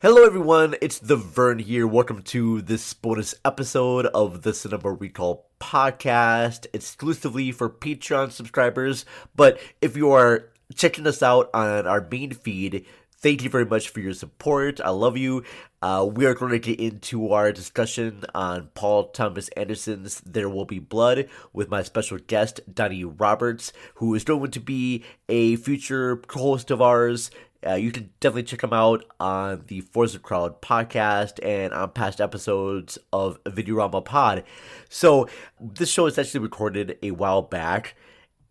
Hello everyone, it's the Vern here. Welcome to this bonus episode of the Cinema Recall podcast, exclusively for Patreon subscribers. But if you are checking us out on our main feed, thank you very much for your support. I love you. We are going to get into our discussion on Paul Thomas Anderson's There Will Be Blood with my special guest, Donnie Roberts, who is going to be a future co-host of ours. You can definitely check him out on the Forza Crowd podcast and on past episodes of Videorama Pod. So this show is actually recorded a while back,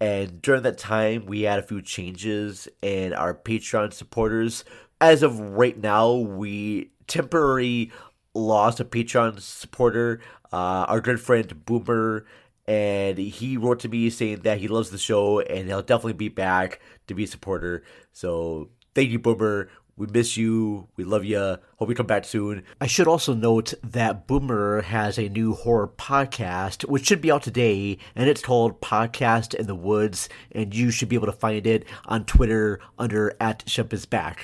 and during that time we had a few changes in our Patreon supporters. As of right now, we temporarily lost a Patreon supporter, our good friend Boomer, and he wrote to me saying that he loves the show and he'll definitely be back to be a supporter. So thank you, Boomer. We miss you. We love you. Hope you come back soon. I should also note that Boomer has a new horror podcast, which should be out today, and it's called Podcast in the Woods, and you should be able to find it on Twitter under @ShepIsBack.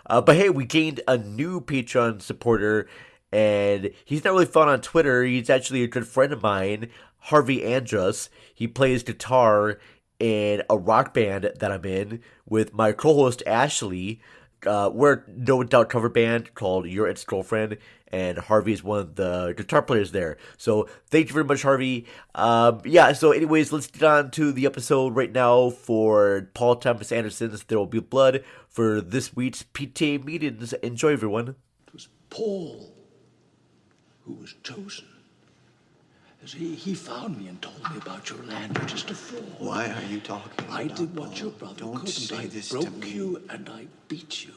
But hey, we gained a new Patreon supporter, and he's not really fun on Twitter. He's actually a good friend of mine, Harvey Andrus. He plays guitar in a rock band that I'm in with my co-host Ashley. We're a No Doubt cover band called Your Ex-Girlfriend, and Harvey is one of the guitar players there. So thank you very much, Harvey. So anyways, let's get on to the episode right now for Paul Thomas Anderson's There Will Be Blood for this week's PTA Meetings. Enjoy, everyone. It was Paul who was chosen. He found me and told me about your land. You're just a fraud. Why are you talking I about did what Paul? your brother Don't couldn't. say I this to broke me. you and I beat you.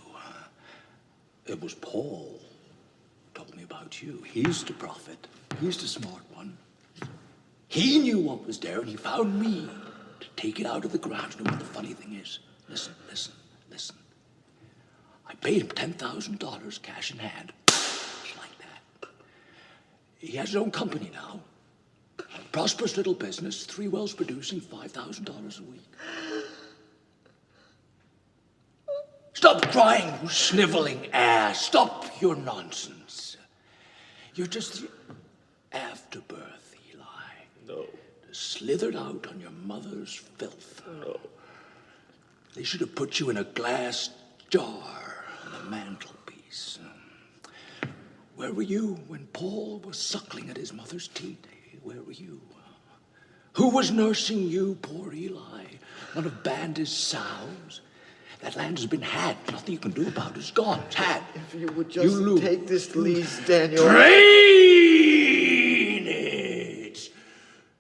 It was Paul who told me about you. He's the prophet. He's the smart one. He knew what was there and he found me to take it out of the ground. You know what the funny thing is? Listen. I paid him $10,000 cash in hand. Just like that. He has his own company now. A prosperous little business, 3 wells producing $5,000 a week. Stop crying, you sniveling ass. Stop your nonsense. You're just the afterbirth, Eli. No. Slithered out on your mother's filth. No. They should have put you in a glass jar on the mantelpiece. Where were you when Paul was suckling at his mother's teat? Where were you? Who was nursing you, poor Eli? One of Bandit's sows? That land has been had. Nothing you can do about it. It's gone. It's had. If you would just take this lease, Daniel.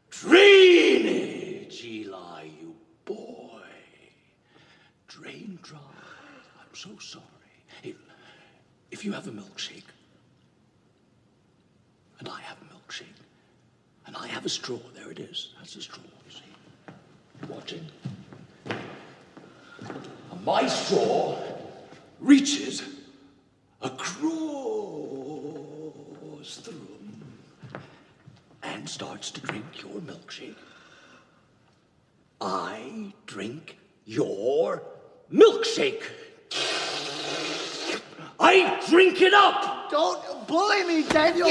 Drainage, Eli, you boy. Drain dry. I'm so sorry. If you have a milkshake, and I have a milkshake, and I have a straw, there it is. That's a straw, you see. Watching. My straw reaches across the room and starts to drink your milkshake. I drink your milkshake. I drink it up. Don't bully me, Daniel.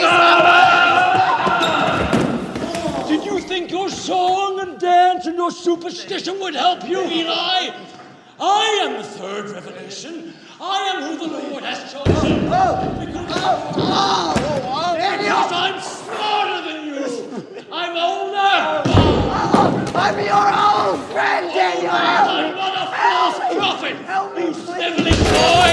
Did you think your song and dance and your superstition would help you, Eli? I am the third revelation. I am who the Lord has chosen. Because I'm smarter than you. I'm older. I'm your old friend, Daniel. I'm not a false prophet. Help me, You please. sniveling boy.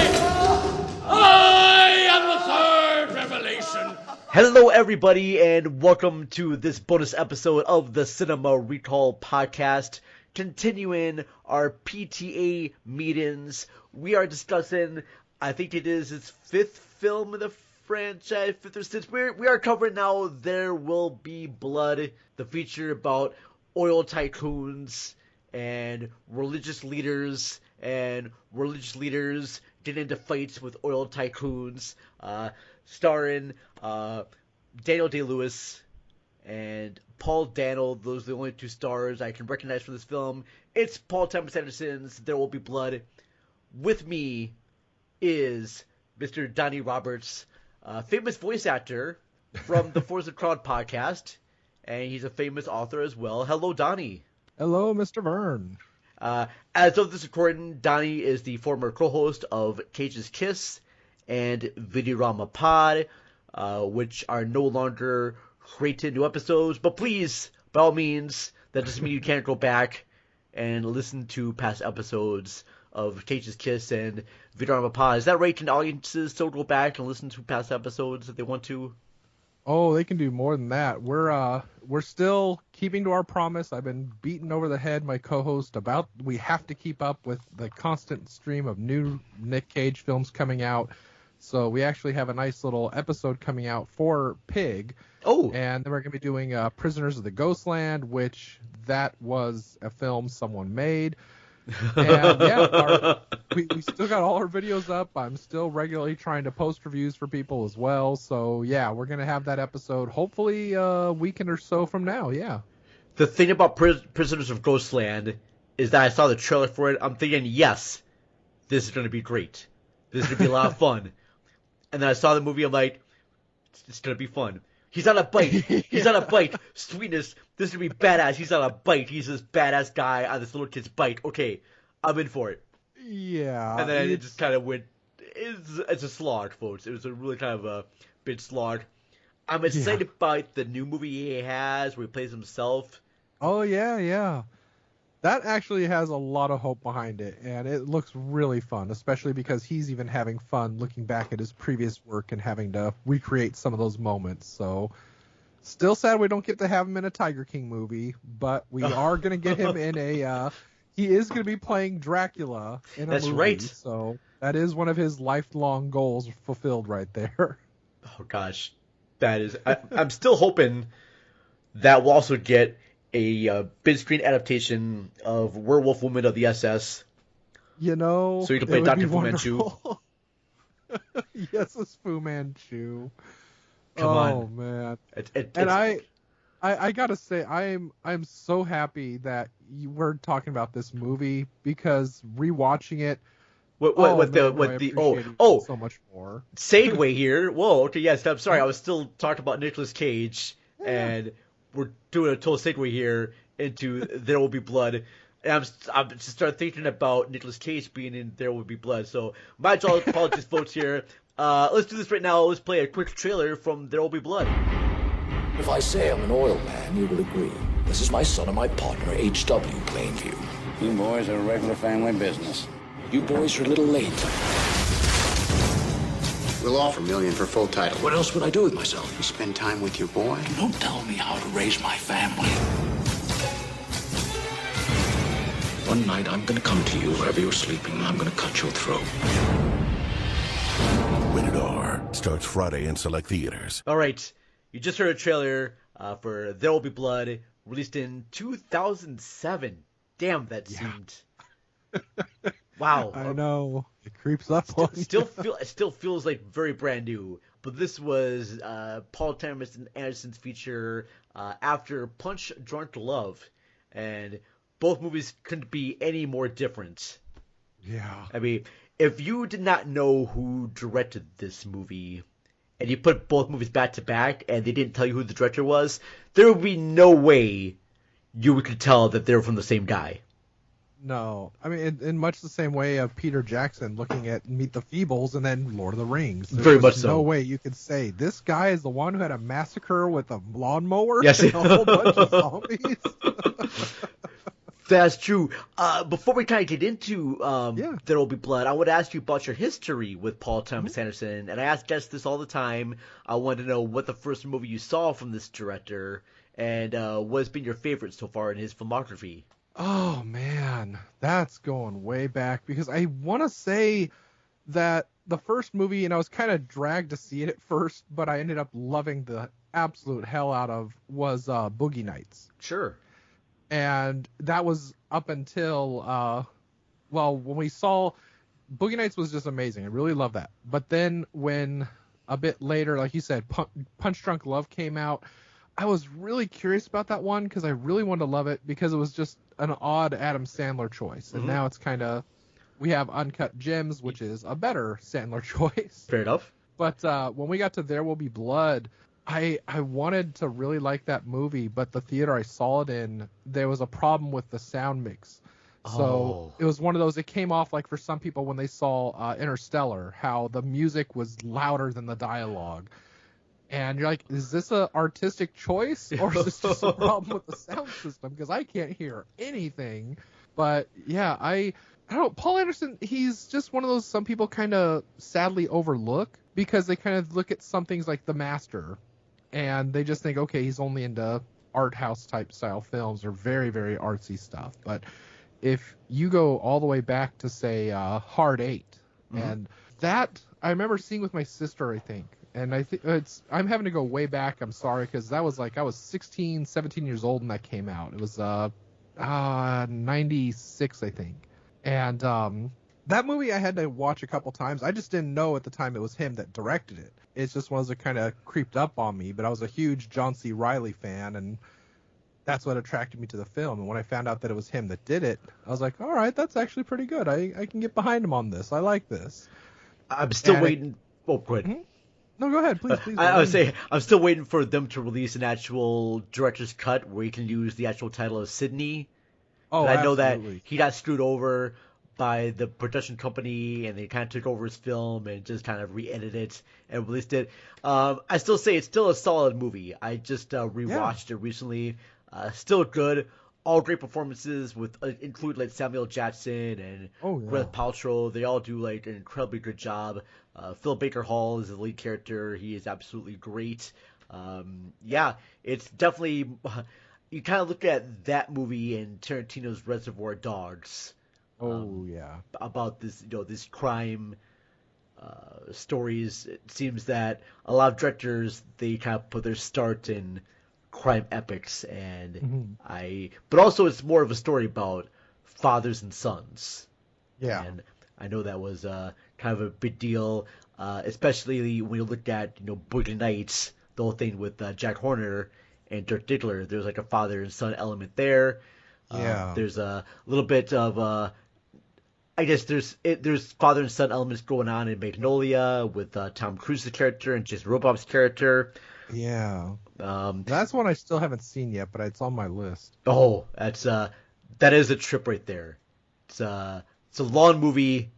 I am the third revelation. Hello, everybody, and welcome to this bonus episode of the Cinema Recall podcast. Continuing our PTA meetings, we are discussing, I think it is its 5th film in the franchise, 5th or 6th. We are covering now There Will Be Blood, the feature about oil tycoons and religious leaders getting into fights with oil tycoons, starring Daniel Day-Lewis and Paul Dano. Those are the only 2 stars I can recognize from this film. It's Paul Thomas Anderson's There Will Be Blood. With me is Mr. Donnie Roberts, famous voice actor from the Force of Crowd podcast, and he's a famous author as well. Hello, Donnie. Hello, Mr. Vern. As of this recording, Donnie is the former co-host of Cage's Kiss and Videorama Pod, which are no longer creating new episodes. But please, by all means, that doesn't mean you can't go back and listen to past episodes of Cage's Kiss and Videorama Pod. Is that right? Can audiences still go back and listen to past episodes if they want to? Oh, they can do more than that. We're still keeping to our promise. I've been beaten over the head, my co-host, about we have to keep up with the constant stream of new Nick Cage films coming out. So we actually have a nice little episode coming out for Pig. Oh. And then we're going to be doing Prisoners of the Ghostland, which that was a film someone made. And yeah, we still got all our videos up. I'm still regularly trying to post reviews for people as well. So yeah, we're going to have that episode hopefully a weekend or so from now. Yeah. The thing about Prisoners of Ghostland is that I saw the trailer for it. I'm thinking, yes, this is going to be great. This is going to be a lot of fun. And then I saw the movie. I'm like, it's going to be fun. He's on a bike. He's on a bike. Sweetness. This is going to be badass. He's on a bike. He's this badass guy on this little kid's bike. Okay, I'm in for it. Yeah. And then it just kind of went. It's a slog, folks. It was a really kind of a big slog. I'm excited about the new movie he has where he plays himself. Oh, yeah. That actually has a lot of hope behind it, and it looks really fun, especially because he's even having fun looking back at his previous work and having to recreate some of those moments. So, still sad we don't get to have him in a Tiger King movie, but we are going to get him in a... he is going to be playing Dracula in a movie. That's right. So, that is one of his lifelong goals fulfilled right there. Oh, gosh. That is... I'm still hoping that we'll also get a big screen adaptation of Werewolf Woman of the SS. You know, so you can play Dr. Fu Manchu. Yes, it's Fu Manchu. Come on. Oh man. And I gotta say, I'm so happy that you were talking about this movie because rewatching it. So much more. Segue here. Whoa. Okay. Yes. I'm sorry. I was still talking about Nicolas Cage and. We're doing a total segue here into There Will Be Blood. And I'm just started thinking about Nicolas Cage being in There Will Be Blood. So my apologies, folks, here. Let's do this right now. Let's play a quick trailer from There Will Be Blood. If I say I'm an oil man, you will agree. This is my son and my partner, H.W. Plainview. You boys are a regular family business. You boys are a little late. We'll offer $1 million for full title. What else would I do with myself? You spend time with your boy? Don't tell me how to raise my family. One night I'm gonna come to you wherever you're sleeping and I'm gonna cut your throat. Rated R starts Friday in select theaters. All right, you just heard a trailer for There Will Be Blood, released in 2007. Damn, that seemed... Wow. I know. It creeps up on you. It still feels like very brand new. But this was Paul Thomas Anderson's feature after Punch Drunk Love. And both movies couldn't be any more different. Yeah. I mean, if you did not know who directed this movie, and you put both movies back to back, and they didn't tell you who the director was, there would be no way you could tell that they were from the same guy. No, I mean, in much the same way of Peter Jackson looking at Meet the Feebles and then Lord of the Rings. Very much so. No way you could say this guy is the one who had a massacre with a lawnmower and a whole bunch of zombies. That's true. Before we kind of get into There Will Be Blood, I would ask you about your history with Paul Thomas Anderson. And I ask guests this all the time. I want to know what the first movie you saw from this director and what's been your favorite so far in his filmography. Oh, man, that's going way back because I want to say that the first movie, and I was kind of dragged to see it at first, but I ended up loving the absolute hell out of was Boogie Nights. Sure. And that was up until, when we saw Boogie Nights was just amazing. I really love that. But then when a bit later, like you said, Punch Drunk Love came out, I was really curious about that one because I really wanted to love it because it was just an odd Adam Sandler choice. And now it's kind of we have Uncut Gems, which is a better Sandler choice. Fair enough. But when we got to There Will Be Blood, I wanted to really like that movie, but the theater I saw it in, there was a problem with the sound mix. So it was one of those, it came off like for some people when they saw Interstellar, how the music was louder than the dialogue. And you're like, is this an artistic choice or is this just a problem with the sound system? Because I can't hear anything. But yeah, I don't know. Paul Anderson, he's just one of those some people kind of sadly overlook because they kind of look at some things like The Master and they just think, okay, he's only into art house type style films or very, very artsy stuff. But if you go all the way back to, say, Hard Eight, and that I remember seeing with my sister, I think. And I think I'm having to go way back. I'm sorry, because that was like I was 16, 17 years old when that came out. It was 96, I think. And that movie I had to watch a couple times. I just didn't know at the time it was him that directed it. It's just one of those that kind of creeped up on me. But I was a huge John C. Reilly fan, and that's what attracted me to the film. And when I found out that it was him that did it, I was like, all right, that's actually pretty good. I can get behind him on this. I like this. I'm still waiting. Oh, go ahead. No, go ahead, please. I would say I'm still waiting for them to release an actual director's cut where you can use the actual title of Sydney. Oh, I know that absolutely. he got screwed over by the production company, and they kind of took over his film and just kind of re-edited it and released it. I still say it's still a solid movie. I just rewatched it recently. Still good. All great performances with include like Samuel Jackson and Gwyneth Paltrow. They all do like an incredibly good job. Phil Baker Hall is the lead character. He is absolutely great. It's definitely you kind of look at that movie and Tarantino's Reservoir Dogs. About this this crime stories. It seems that a lot of directors they kind of put their start in crime epics, and but also it's more of a story about fathers and sons. And I know that was kind of a big deal, especially when you look at Boogie Nights, the whole thing with Jack Horner and Dirk Diggler. There's like a father and son element there. There's a little bit of I guess there's father and son elements going on in Magnolia with Tom Cruise's character and Jason Robob's character. That's one I still haven't seen yet, but it's on my list. Oh, that is a trip right there. It's a long movie,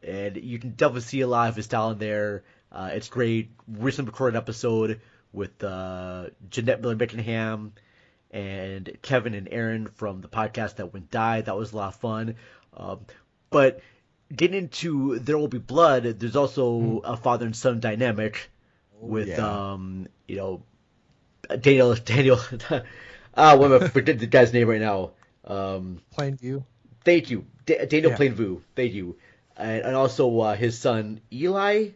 and you can definitely see a lot of his style in there. It's great. Recently recorded episode with Jeanette Miller Mickenham and Kevin and Aaron from the podcast that went die. That was a lot of fun. But getting into There Will Be Blood, there's also a father and son dynamic with Daniel. What am I forgetting the guy's name right now? Plainview. Thank you, Daniel Plainview. Thank you, and also his son Eli.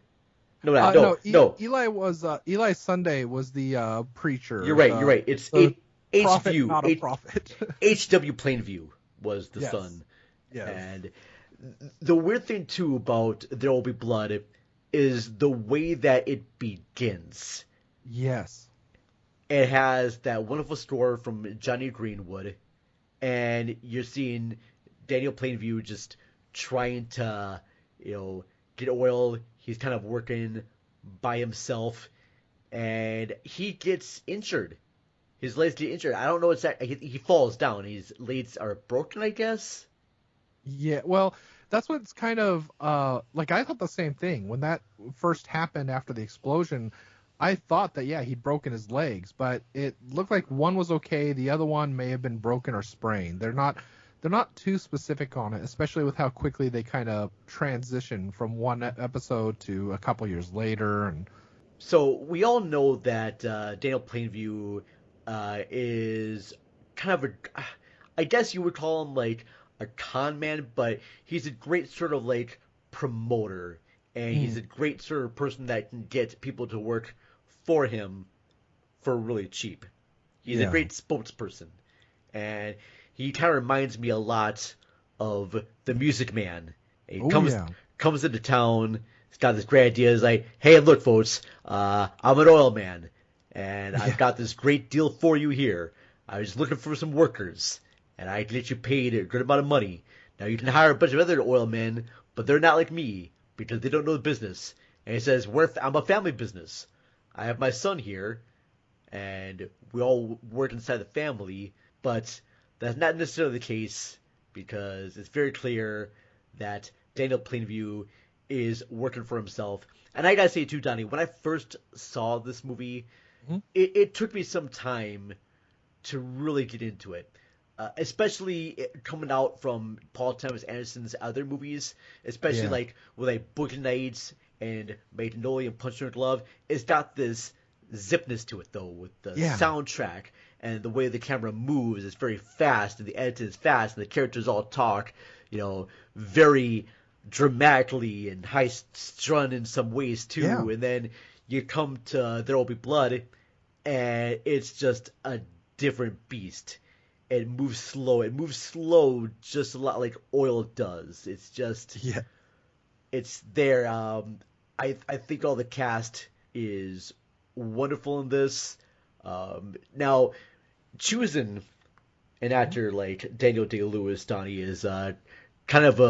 No. Eli was Eli Sunday was the preacher. You're right. It's prophet, not a prophet. H.W. Plainview was the son. Yes. And the weird thing too about There Will Be Blood is the way that it begins. Yes. It has that wonderful score from Johnny Greenwood, and you're seeing Daniel Plainview just trying to, get oil. He's kind of working by himself, and he gets injured. His legs get injured. I don't know exactly. He falls down. His legs are broken, I guess. Yeah, well, that's what's kind of like I thought the same thing when that first happened after the explosion. I thought that he'd broken his legs, but it looked like one was okay. The other one may have been broken or sprained. They're not too specific on it, especially with how quickly they kind of transition from one episode to a couple years later. And so we all know that Daniel Plainview is kind of I guess you would call him like a con man, but he's a great sort of like promoter, and he's a great sort of person that can get people to work for him for really cheap. He's a great spokesperson, and he kind of reminds me a lot of the Music Man. He comes into town, he's got this great idea. He's like, hey, look, folks, I'm an oil man, and I've got this great deal for you here. I was looking for some workers, and I can get you paid a good amount of money. Now you can hire a bunch of other oil men, but they're not like me because they don't know the business. And he says, I'm a family business. I have my son here, and we all work inside the family, but that's not necessarily the case because it's very clear that Daniel Plainview is working for himself. And I gotta say too, Donnie, when I first saw this movie, it took me some time to really get into it. Especially coming out from Paul Thomas Anderson's other movies, especially like with like Boogie Nights and Magnolia and Punch Drunk Love. It's got this zipness to it though, with the soundtrack and the way the camera moves. It's very fast, and the editing is fast, and the characters all talk, very dramatically and high-strung in some ways too. Yeah. And then you come to There Will Be Blood, and it's just a different beast. It moves slow. It moves slow just a lot like oil does. It's just it's there. I think all the cast is wonderful in this. Now, choosing an actor like Daniel Day-Lewis, Donnie, is kind of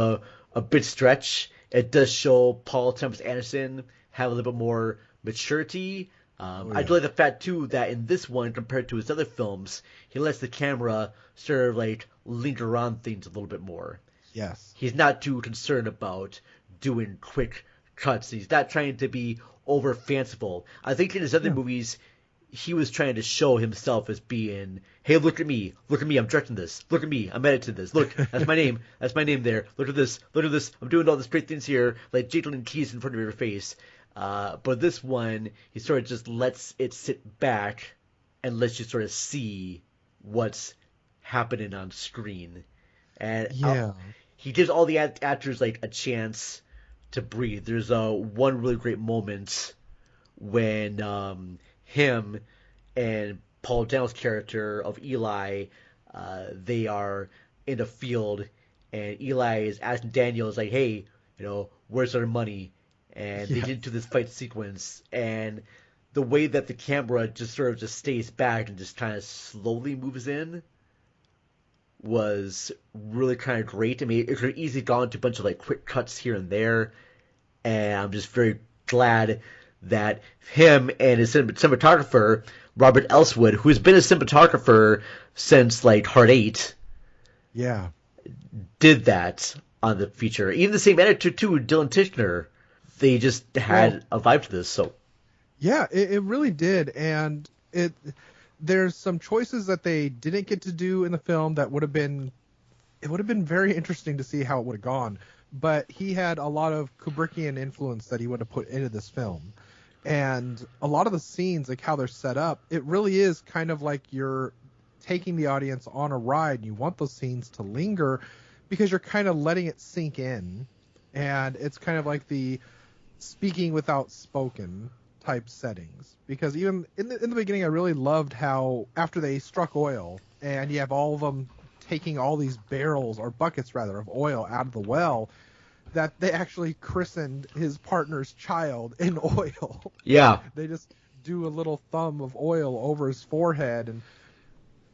a bit stretch. It does show Paul Thomas Anderson have a little bit more maturity. I do like the fact, too, that in this one, compared to his other films, he lets the camera sort of, like, linger on things a little bit more. Yes. He's not too concerned about doing quick cuts. He's not trying to be over fanciful. I think in his other movies, he was trying to show himself as being, hey, look at me, I'm directing this, look at me, I'm editing this, look, that's my name there, look at this, I'm doing all these great things here, like jiggling keys in front of your face. But this one, he sort of just lets it sit back and lets you sort of see what's happening on screen. And he gives all the actors like a chance to breathe. There's one really great moment when him and Paul Dano's character of Eli, they are in a field, and Eli is asking Daniel, is like, hey, where's our money? And they get into this fight sequence, and the way that the camera just sort of just stays back and just kind of slowly moves in was really kind of great. I mean, it could have easily gone to a bunch of like quick cuts here and there, and I'm just very glad that him and his cinematographer, Robert Elswood, who's been a cinematographer since like Hard 8, did that on the feature. Even the same editor too, Dylan Tischner. They just had a vibe to this, so it really did, and there's some choices that they didn't get to do in the film that would have been very interesting to see how it would have gone. But he had a lot of Kubrickian influence that he would have put into this film, and a lot of the scenes, like how they're set up, it really is kind of like you're taking the audience on a ride. You want those scenes to linger because you're kind of letting it sink in, and it's kind of like the speaking without spoken type settings, because even in the beginning I really loved how after they struck oil and you have all of them taking all these barrels or buckets rather of oil out of the well, that they actually christened his partner's child in oil. They just do a little thumb of oil over his forehead, and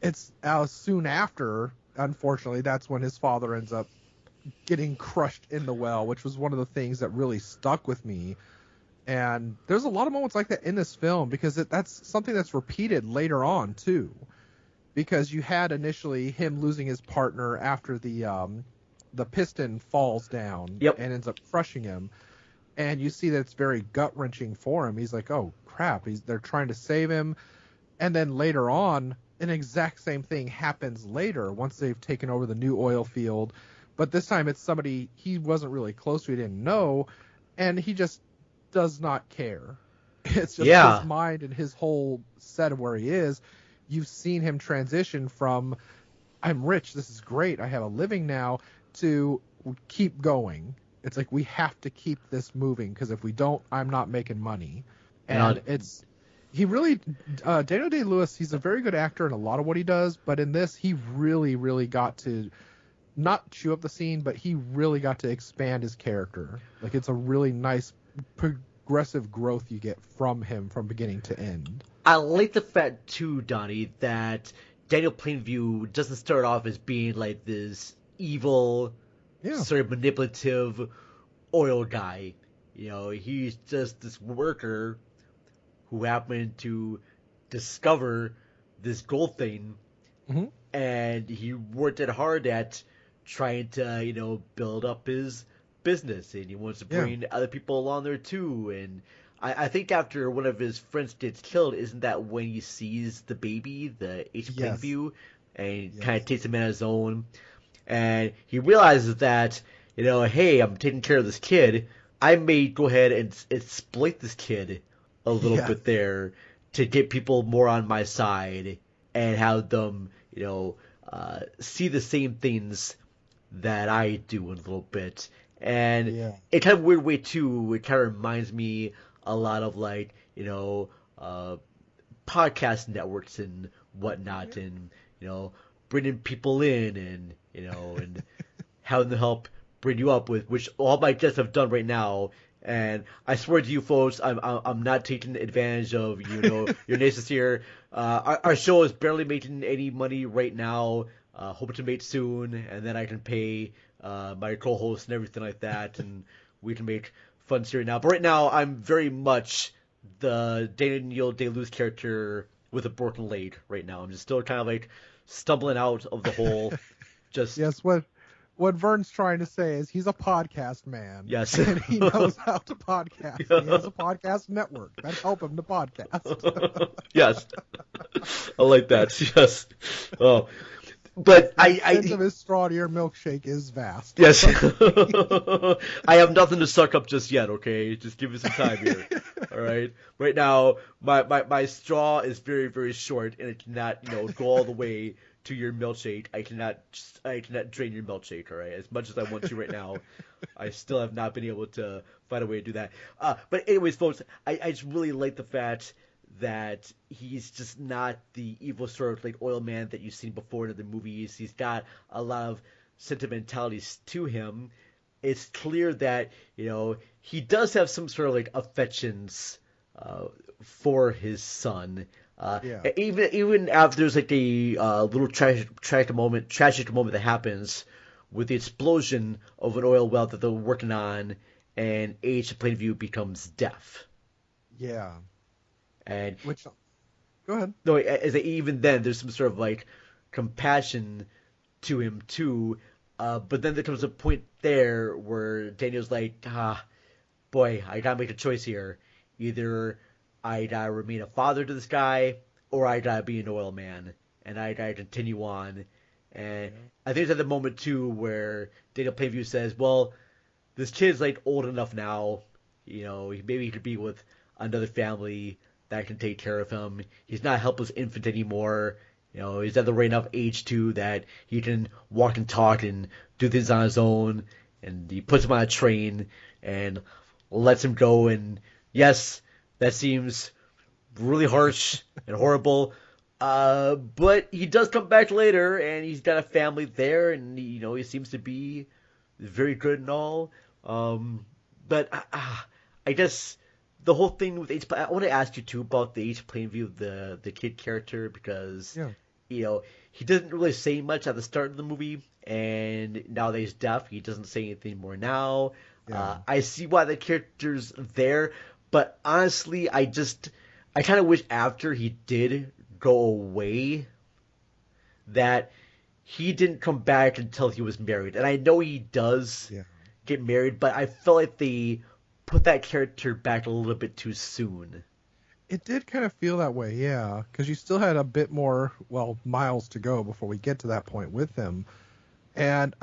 it's soon after, unfortunately, that's when his father ends up getting crushed in the well, which was one of the things that really stuck with me. And there's a lot of moments like that in this film, because that's something that's repeated later on too, because you had initially him losing his partner after the piston falls down and ends up crushing him, and you see that it's very gut-wrenching for him. He's like, oh crap, they're trying to save him. And then later on, an exact same thing happens later once they've taken over the new oil field. But this time it's somebody he wasn't really close to, he didn't know, and he just does not care. It's just his mind and his whole set of where he is. You've seen him transition from, I'm rich, this is great, I have a living now, to keep going. It's like, we have to keep this moving, because if we don't, I'm not making money. And he really, Daniel Day-Lewis, he's a very good actor in a lot of what he does, but in this, he really, really got to not chew up the scene, but he really got to expand his character. Like, it's a really nice progressive growth you get from him from beginning to end. I like the fact too, Donnie, that Daniel Plainview doesn't start off as being like this evil Yeah. sort of manipulative oil guy. He's just this worker who happened to discover this gold thing, Hmm. and he worked it hard at trying to, build up his business, and he wants to Yeah. bring other people along there too. And I think after one of his friends gets killed, isn't that when he sees the baby, the H plane Yes. view, and Yes. kind of takes him in his own, and he realizes that, hey, I'm taking care of this kid. I may go ahead and exploit this kid a little Yes. bit there to get people more on my side and have them, see the same things that I do a little bit. And Yeah. in kind of a weird way too, it kind of reminds me a lot of like, podcast networks and whatnot, and bringing people in, and and having them help bring you up, with which all my guests have done right now. And I swear to you folks, I'm not taking advantage of your nations here. Our show is barely making any money right now. Hope to make soon, and then I can pay my co-hosts and everything like that, and we can make fun series now. But right now, I'm very much the Daniel Day-Lewis character with a broken leg right now. I'm just still kind of like stumbling out of the hole. Just Yes. What Vern's trying to say is he's a podcast man. Yes. And he knows how to podcast. Yeah. He has a podcast network that help him to podcast. Yes, I like that. Yes. Oh, but The extent of his straw to your milkshake is vast. Yes. I have nothing to suck up just yet, okay? Just give me some time here. All right? Right now, my straw is very, very short, and it cannot, go all the way to your milkshake. I cannot drain your milkshake, all right? As much as I want to right now, I still have not been able to find a way to do that. But anyways, folks, I just really like the fact that he's just not the evil sort of like oil man that you've seen before in other movies. He's got a lot of sentimentalities to him. It's clear that he does have some sort of like affections for his son. Yeah. Even after there's like a little tragic moment that happens with the explosion of an oil well that they're working on, and H Plainview becomes deaf. Yeah. And Go ahead. no, as even then, there's some sort of like compassion to him too. But then there comes a point there where Daniel's like, boy, I gotta make a choice here. Either I gotta remain a father to this guy, or I gotta be an oil man, and I gotta continue on. And I think it's at the moment too where Daniel Plainview says, well, this kid's like old enough now, maybe he could be with another family that can take care of him. He's not a helpless infant anymore. He's at the right enough age too that he can walk and talk and do things on his own. And he puts him on a train and lets him go. And yes, that seems really harsh and horrible. But he does come back later, and he's got a family there, and he seems to be very good and all. But I guess the whole thing with H. I want to ask you too about the H. Plainview, the kid character, because he doesn't really say much at the start of the movie, and now that he's deaf, he doesn't say anything more now. Yeah. I see why the character's there, but honestly, I kind of wish after he did go away that he didn't come back until he was married. And I know he does get married, but I felt like they put that character back a little bit too soon. It did kind of feel that way, yeah, because you still had a bit more, miles to go before we get to that point with him. And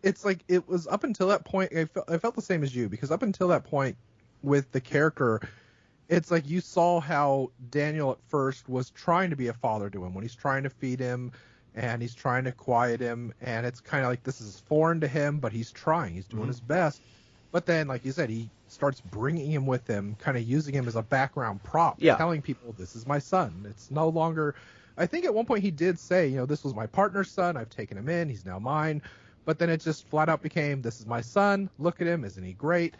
it's like it was up until that point, I felt the same as you, because up until that point with the character, it's like you saw how Daniel at first was trying to be a father to him when he's trying to feed him and he's trying to quiet him, and it's kind of like this is foreign to him, but he's trying, he's doing his best. But then, like you said, he starts bringing him with him, kind of using him as a background prop, telling people, this is my son. It's no longer... I think at one point he did say, this was my partner's son. I've taken him in. He's now mine. But then it just flat out became, this is my son. Look at him. Isn't he great?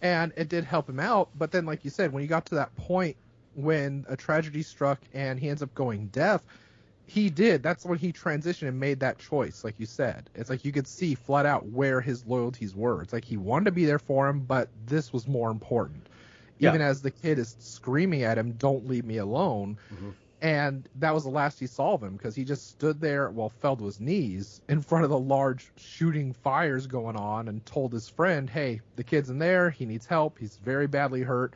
And it did help him out. But then, like you said, when you got to that point when a tragedy struck and he ends up going deaf, He did. That's when he transitioned and made that choice, like you said. It's like you could see flat out where his loyalties were. It's like he wanted to be there for him, but this was more important. Yeah. Even as the kid is screaming at him, "Don't leave me alone." Mm-hmm. And that was the last he saw of him, because he just stood there, well, fell to his knees in front of the large shooting fires going on and told his friend, "Hey, the kid's in there. He needs help. He's very badly hurt."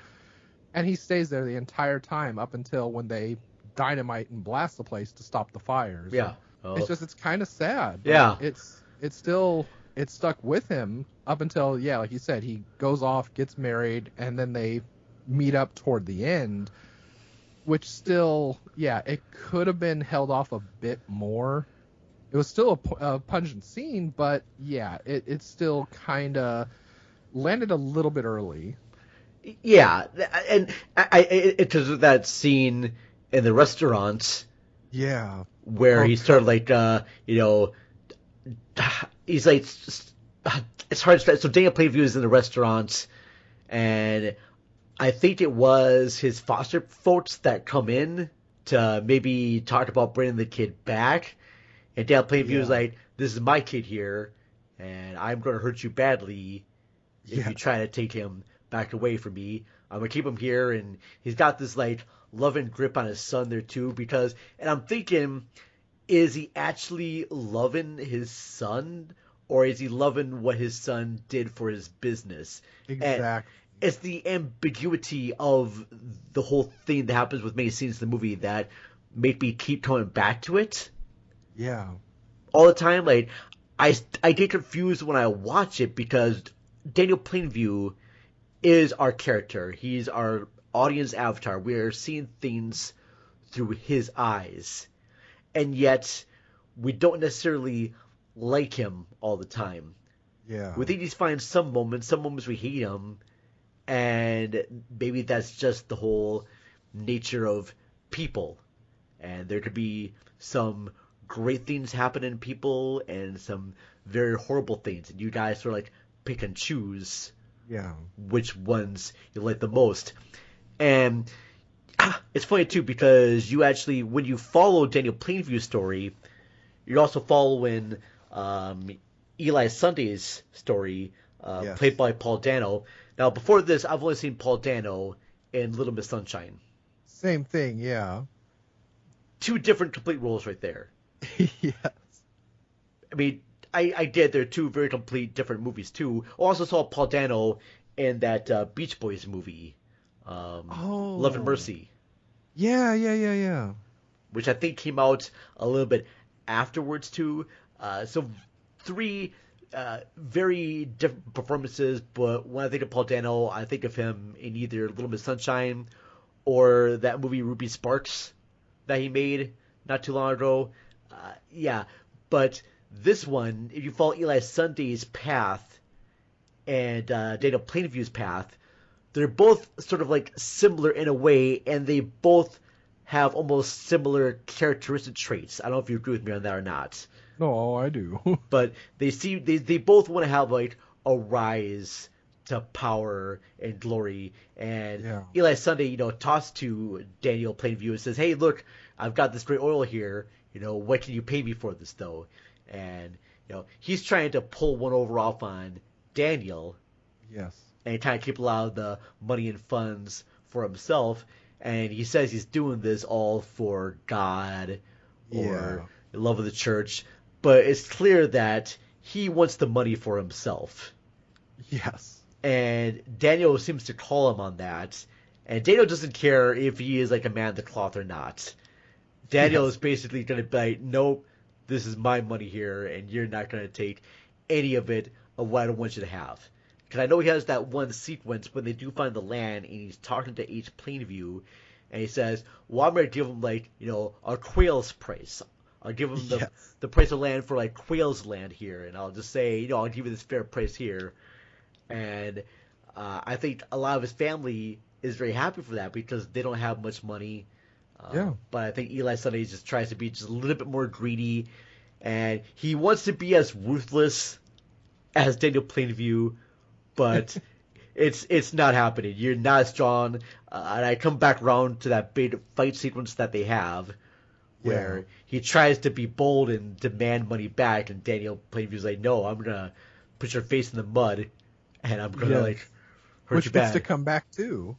And he stays there the entire time up until when they dynamite and blast the place to stop the fires. Yeah. It's kind of sad. But Yeah. It's stuck with him up until, yeah, like you said, he goes off, gets married, and then they meet up toward the end, which still, yeah, it could have been held off a bit more. It was still a pungent scene, but yeah, it still kind of landed a little bit early. Yeah, and it was that scene in the restaurant. Yeah. Where he's sort of like, he's like, it's hard to say. So Daniel Plainview is in the restaurant, and I think it was his foster folks that come in to maybe talk about bringing the kid back. And Daniel Plainview is like, "This is my kid here, and I'm going to hurt you badly if you try to take him back away from me. I'm going to keep him here." And he's got this like loving grip on his son there too, because, and I'm thinking, is he actually loving his son, or is he loving what his son did for his business? Exactly. And it's the ambiguity of the whole thing that happens with many scenes in the movie that make me keep coming back to it. Yeah. All the time. Like, I get confused when I watch it, because Daniel Plainview is our character. He's our audience avatar. We are seeing things through his eyes, and yet we don't necessarily like him all the time. Yeah. We think he's fine some moments we hate him, and maybe that's just the whole nature of people. And there could be some great things happen in people and some very horrible things, and you guys sort of like pick and choose which ones you like the most. And it's funny too, because you actually, when you follow Daniel Plainview's story, you're also following Eli Sunday's story, played by Paul Dano. Now, before this, I've only seen Paul Dano in Little Miss Sunshine. Same thing, yeah. Two different complete roles right there. Yes. I mean, I did. They're two very complete different movies too. I also saw Paul Dano in that Beach Boys movie, Love and Mercy. Yeah. Which I think came out a little bit afterwards too. So three very different performances, but when I think of Paul Dano, I think of him in either Little Miss Sunshine or that movie Ruby Sparks that he made not too long ago. But this one, if you follow Eli Sunday's path and Daniel Plainview's path, they're both sort of like similar in a way, and they both have almost similar characteristic traits. I don't know if you agree with me on that or not. No, I do. But they both want to have like a rise to power and glory. And Eli Sunday, talks to Daniel Plainview and says, "Hey, look, I've got this great oil here. What can you pay me for this though?" And he's trying to pull one over off on Daniel. Yes. And kind of keep a lot of the money and funds for himself. And he says he's doing this all for God or the love of the church. But it's clear that he wants the money for himself. Yes. And Daniel seems to call him on that. And Daniel doesn't care if he is like a man of the cloth or not. Daniel is basically going to be like, "Nope, this is my money here, and you're not going to take any of it of what I don't want you to have." Because I know he has that one sequence when they do find the land, and he's talking to H. Plainview, and he says, "Well, I'm going to give him a quail's price. I'll give him the price of land for like quail's land here, and I'll just say, I'll give you this fair price here." And I think a lot of his family is very happy for that because they don't have much money. But I think Eli Sunday just tries to be just a little bit more greedy, and he wants to be as ruthless as Daniel Plainview, but it's not happening. You're not as strong. And I come back around to that big fight sequence that they have, where he tries to be bold and demand money back, and Daniel Plainview's like, no, I'm gonna put your face in the mud, and I'm gonna like hurt which you gets bad. to come back too,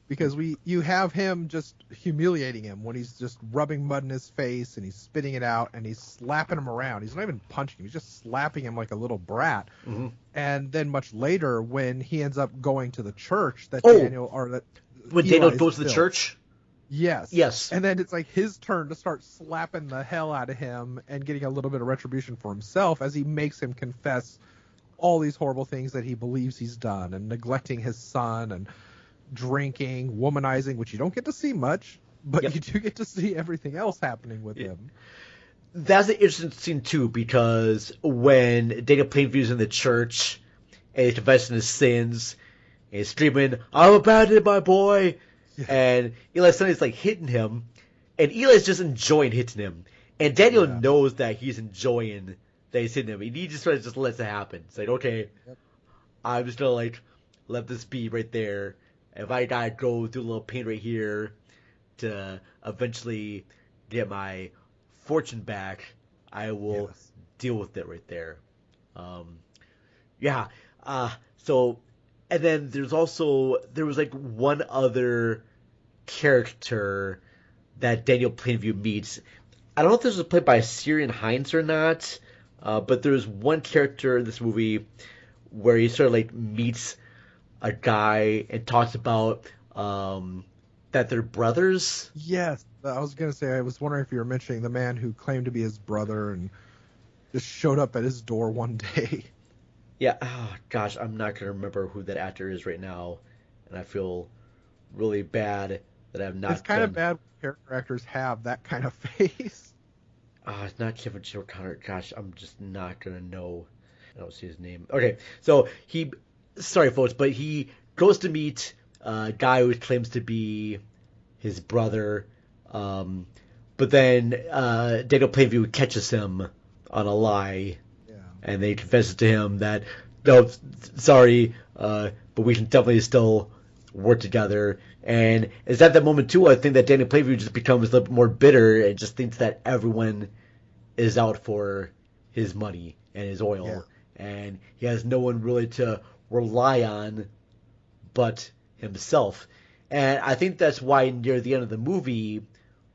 because you have him just humiliating him when he's just rubbing mud in his face and he's spitting it out and he's slapping him around. He's not even punching him; he's just slapping him like a little brat. Mm-hmm. And then much later, when he ends up going to the church that when Daniel goes to the church. Yes. And then it's like his turn to start slapping the hell out of him and getting a little bit of retribution for himself as he makes him confess all these horrible things that he believes he's done, and neglecting his son and drinking, womanizing, which you don't get to see much, but you do get to see everything else happening with him. That's an interesting scene too, because when Daniel Plainview's in the church and he's confessing his sins and he's screaming, "I've abandoned my boy," and Eli's son is like hitting him, and Eli's just enjoying hitting him, and Daniel knows that he's enjoying that he's hitting him, and he just sort of just lets it happen. It's like, okay, I'm just gonna like let this be right there. If I gotta go through a little pain right here to eventually get my fortune back, I will deal with it right there. So, and then there was like one other character that Daniel Plainview meets. I don't know if this was played by Syrian Hines or not, but there's one character in this movie where he sort of like meets a guy and talks about that they're brothers. Yes, I was going to say, I was wondering if you were mentioning the man who claimed to be his brother and just showed up at his door one day. Yeah, oh, gosh, I'm not going to remember who that actor is right now, and I feel really bad that I've not. It's kind of bad when character actors have that kind of face. It's not Kevin O'Connor. Gosh, I'm just not going to know. I don't see his name. Okay, so sorry folks, but he goes to meet a guy who claims to be his brother, but then Daniel Plainview catches him on a lie, and they confess to him that, no, sorry, but we can definitely still work together. And it's at that moment too, I think that Daniel Plainview just becomes a little bit more bitter and just thinks that everyone is out for his money and his oil, and he has no one really to rely on but himself. And I think that's why near the end of the movie,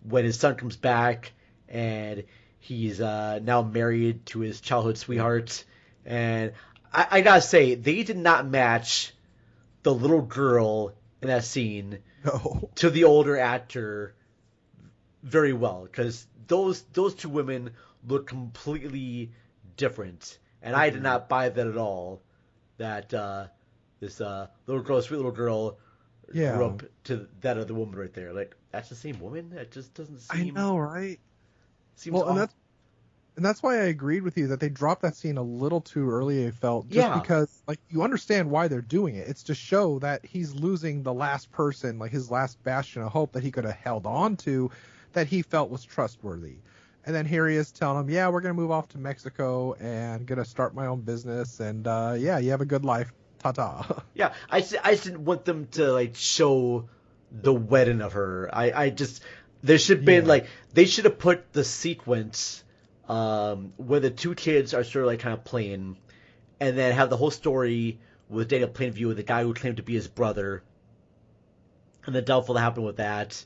when his son comes back and he's now married to his childhood sweetheart, and I gotta say, they did not match the little girl in that scene to the older actor very well, because those two women look completely different, and I did not buy that at all. That this little girl, sweet little girl, grew up to that other woman right there. Like, that's the same woman? That just doesn't seem. I know, right? Seems well, off. and that's why I agreed with you that they dropped that scene a little too early. I felt because like you understand why they're doing it. It's to show that he's losing the last person, like his last bastion of hope that he could have held on to, that he felt was trustworthy. And then here he is telling him, yeah, we're going to move off to Mexico and going to start my own business. And, you have a good life. Ta-ta. Yeah, I just didn't want them to, like, show the wedding of her. There should have been, like, they should have put the sequence where the two kids are sort of, like, kind of playing, and then have the whole story with Daniel Plainview and the guy who claimed to be his brother, and the downfall that happened with that.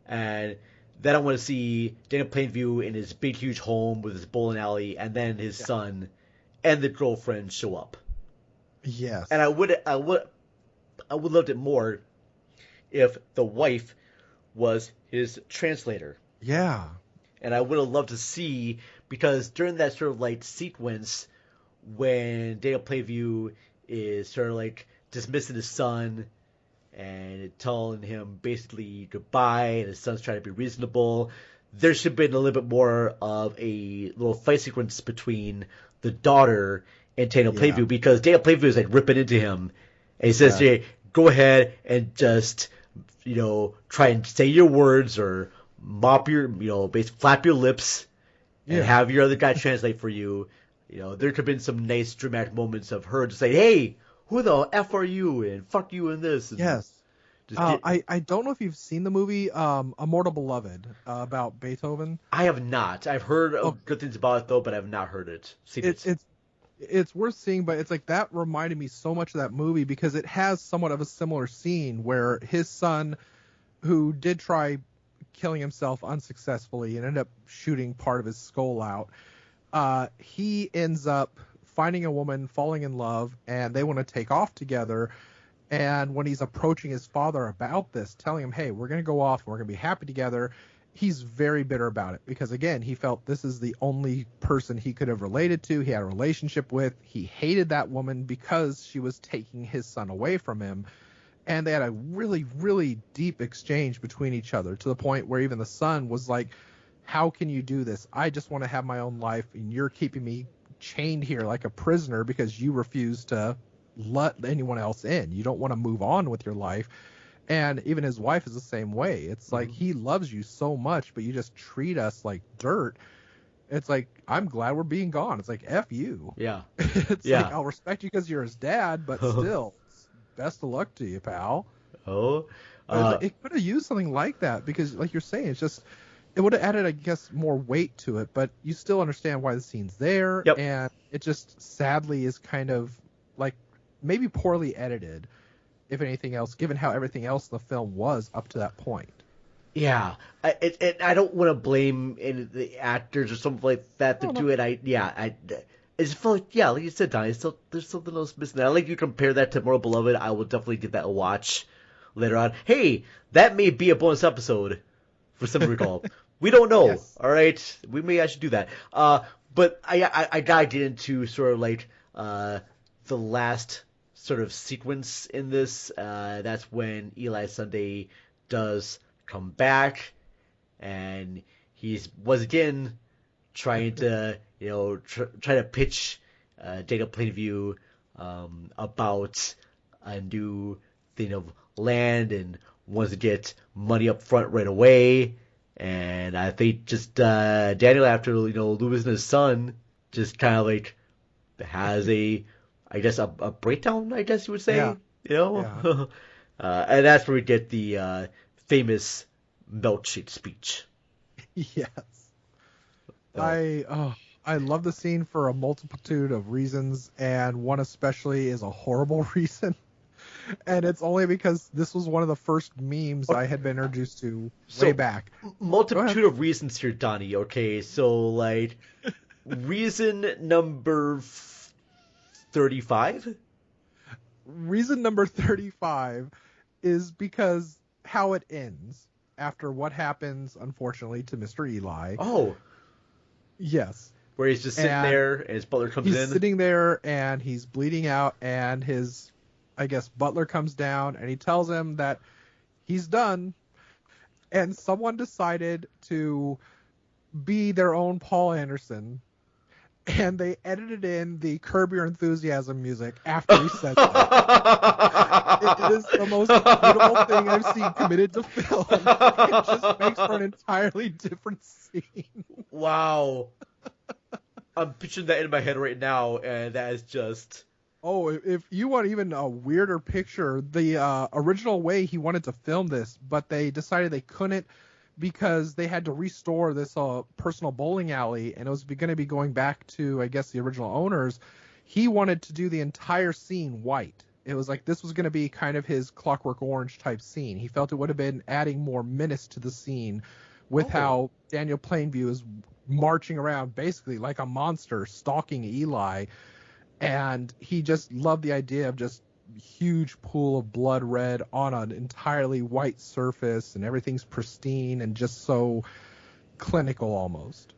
And then I want to see Daniel Plainview in his big, huge home with his bowling alley, and then his son and the girlfriend show up. Yes. And I would loved it more if the wife was his translator. Yeah. And I would have loved to see, because during that sort of like sequence when Daniel Plainview is sort of like dismissing his son and telling him basically goodbye, and his son's trying to be reasonable, there should have been a little bit more of a little fight sequence between the daughter and Daniel Plainview, because Daniel Plainview is like ripping into him, and he says, "Hey, go ahead and just, try and say your words or mop your, basically flap your lips and have your other guy translate for you." There could have been some nice dramatic moments of her to say, "Hey, who the F are you?" and "fuck you" and this. And I don't know if you've seen the movie Immortal Beloved about Beethoven. I have not. I've heard Oh, good things about it though, but I've not heard it. Seen it. It's worth seeing, but it's like that reminded me so much of that movie because it has somewhat of a similar scene where his son, who did try killing himself unsuccessfully and ended up shooting part of his skull out, he ends up finding a woman, falling in love, and they want to take off together. And when he's approaching his father about this, telling him, hey, we're going to go off and we're going to be happy together, he's very bitter about it because, again, he felt this is the only person he could have related to, he had a relationship with. He hated that woman because she was taking his son away from him. And they had a really, really deep exchange between each other to the point where even the son was like, how can you do this? I just want to have my own life, and you're keeping me chained here like a prisoner because you refuse to let anyone else in. You don't want to move on with your life. And even his wife is the same way. It's like, he loves you so much, but you just treat us like dirt. It's like, I'm glad we're being gone. It's like, F you. Yeah. It's like, I'll respect you because you're his dad, but still, best of luck to you, pal. Oh. It could have used something like that because, like you're saying, it's just, it would have added, I guess, more weight to it, but you still understand why the scene's there. Yep. And it just sadly is kind of like maybe poorly edited, if anything else, given how everything else in the film was up to that point. Yeah, I don't want to blame any of the actors or something like that to do it. It's felt like, like you said, Donnie, there's something else missing there. I like you compare that to More Beloved. I will definitely give that a watch later on. Hey, that may be a bonus episode for some recall. We don't know. Yes. All right, we may actually do that. But I gotta get into sort of like the last sort of sequence in this. That's when Eli Sunday does come back, and he's once again trying to try to pitch Dana Plainview about a new thing of land and wants to get money up front right away. And I think just Daniel, after losing his son, just kind of like has a breakdown, I guess you would say. Yeah. And that's where we get the famous milkshake speech. Yes. I love the scene for a multitude of reasons, and one especially is a horrible reason. And it's only because this was one of the first memes I had been introduced to way back. Multitude of reasons here, Donnie. Okay, so like reason number 35? Reason number 35 is because how it ends after what happens, unfortunately, to Mr. Eli. Oh. Yes. Where he's just sitting there and his butler comes in. He's sitting there and he's bleeding out, and his, I guess, butler comes down and he tells him that he's done. And someone decided to be their own Paul Anderson, and they edited in the Curb Your Enthusiasm music after he said that. It is the most beautiful thing I've seen committed to film. It just makes for an entirely different scene. Wow. I'm picturing that in my head right now, and that is just... Oh, if you want even a weirder picture, the original way he wanted to film this, but they decided they couldn't because they had to restore this personal bowling alley, and it was going to be going back to, I guess, the original owners. He wanted to do the entire scene white. It was like this was going to be kind of his Clockwork Orange type scene. He felt it would have been adding more menace to the scene with how Daniel Plainview is marching around basically like a monster stalking Eli. And he just loved the idea of just huge pool of blood red on an entirely white surface, and everything's pristine and just so clinical almost.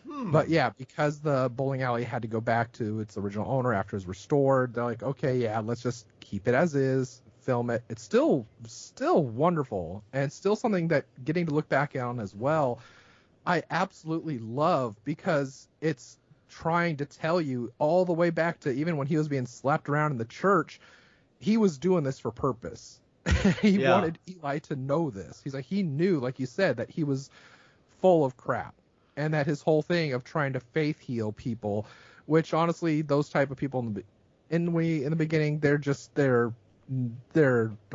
But yeah, because the bowling alley had to go back to its original owner after it was restored, they're like, okay, yeah, let's just keep it as is, film it. It's still wonderful, and it's still something that getting to look back on as well, I absolutely love, because it's trying to tell you all the way back to even when he was being slapped around in the church, he was doing this for purpose. He wanted Eli to know this. He's like, he knew, like you said, that he was full of crap, and that his whole thing of trying to faith heal people, which honestly, those type of people in the beginning, they're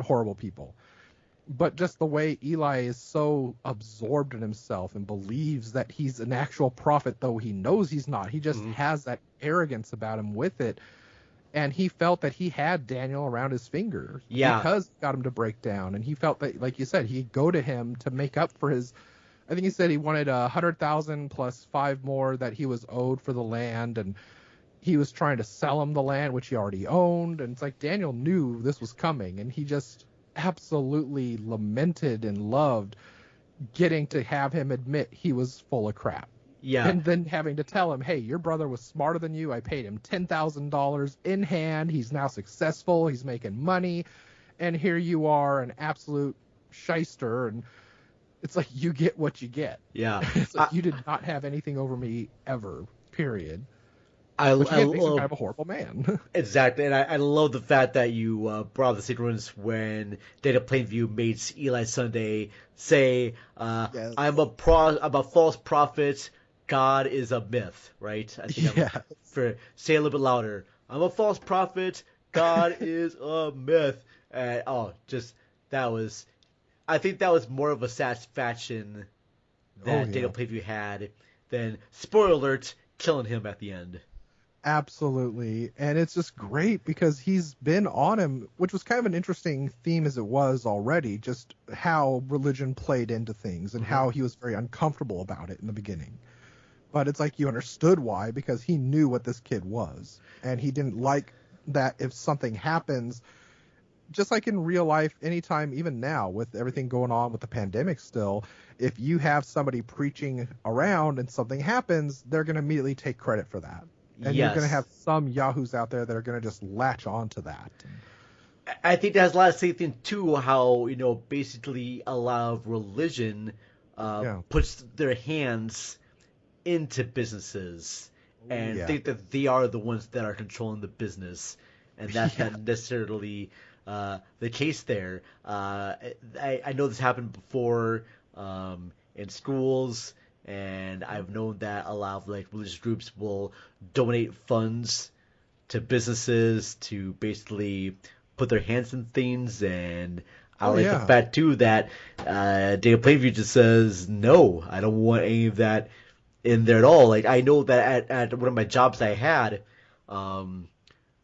horrible people. But just the way Eli is so absorbed in himself and believes that he's an actual prophet, though he knows he's not. He just has that arrogance about him with it. And he felt that he had Daniel around his finger because it got him to break down. And he felt that, like you said, he'd go to him to make up for his, I think he said he wanted 100,000 plus 5 more that he was owed for the land. And he was trying to sell him the land, which he already owned. And it's like Daniel knew this was coming. And he just absolutely lamented and loved getting to have him admit he was full of crap. Yeah. And then having to tell him, hey, your brother was smarter than you. I paid him $10,000 in hand. He's now successful. He's making money. And here you are, an absolute shyster. And it's like, you get what you get. Yeah. It's like, you did not have anything over me ever, period. I Which again, makes him love kind of a horrible man. exactly, and I love the fact that you brought up the sequence when Data Plainview makes Eli Sunday say, Yes. "I'm a false prophet. God is a myth." Right? I think say a little bit louder. I'm a false prophet. God is a myth. And I think that was more of a satisfaction that Data Plainview had than, spoiler alert, killing him at the end. Absolutely. And it's just great because he's been on him, which was kind of an interesting theme as it was already, just how religion played into things and how he was very uncomfortable about it in the beginning. But it's like you understood why, because he knew what this kid was. And he didn't like that if something happens, just like in real life, anytime, even now, with everything going on with the pandemic still, if you have somebody preaching around and something happens, they're going to immediately take credit for that. And you're going to have some yahoos out there that are going to just latch on to that. I think that has a lot of faith in, too, how, basically a lot of religion puts their hands into businesses and think that they are the ones that are controlling the business. And that's not necessarily the case there. I know this happened before in schools. And I've known that a lot of religious groups will donate funds to businesses to basically put their hands in things. And I like the fact too that Data Plainview just says, no, I don't want any of that in there at all. Like, I know that at one of my jobs I had,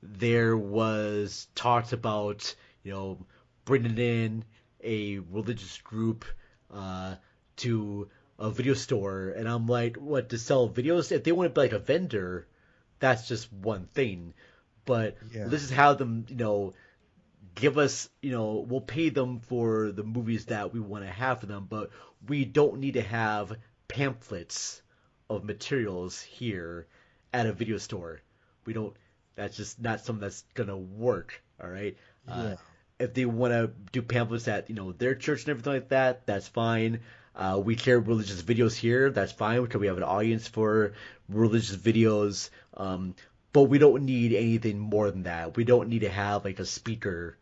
there was talks about bringing in a religious group to a video store, and I'm like, what, to sell videos? If they want to be like a vendor, that's just one thing. But let's just have them, give us, we'll pay them for the movies that we want to have for them, but we don't need to have pamphlets of materials here at a video store. We don't. That's just not something that's gonna work. All right. If they want to do pamphlets at their church and everything like that, that's fine. We share religious videos here. That's fine because we have an audience for religious videos. But we don't need anything more than that. We don't need to have like a speaker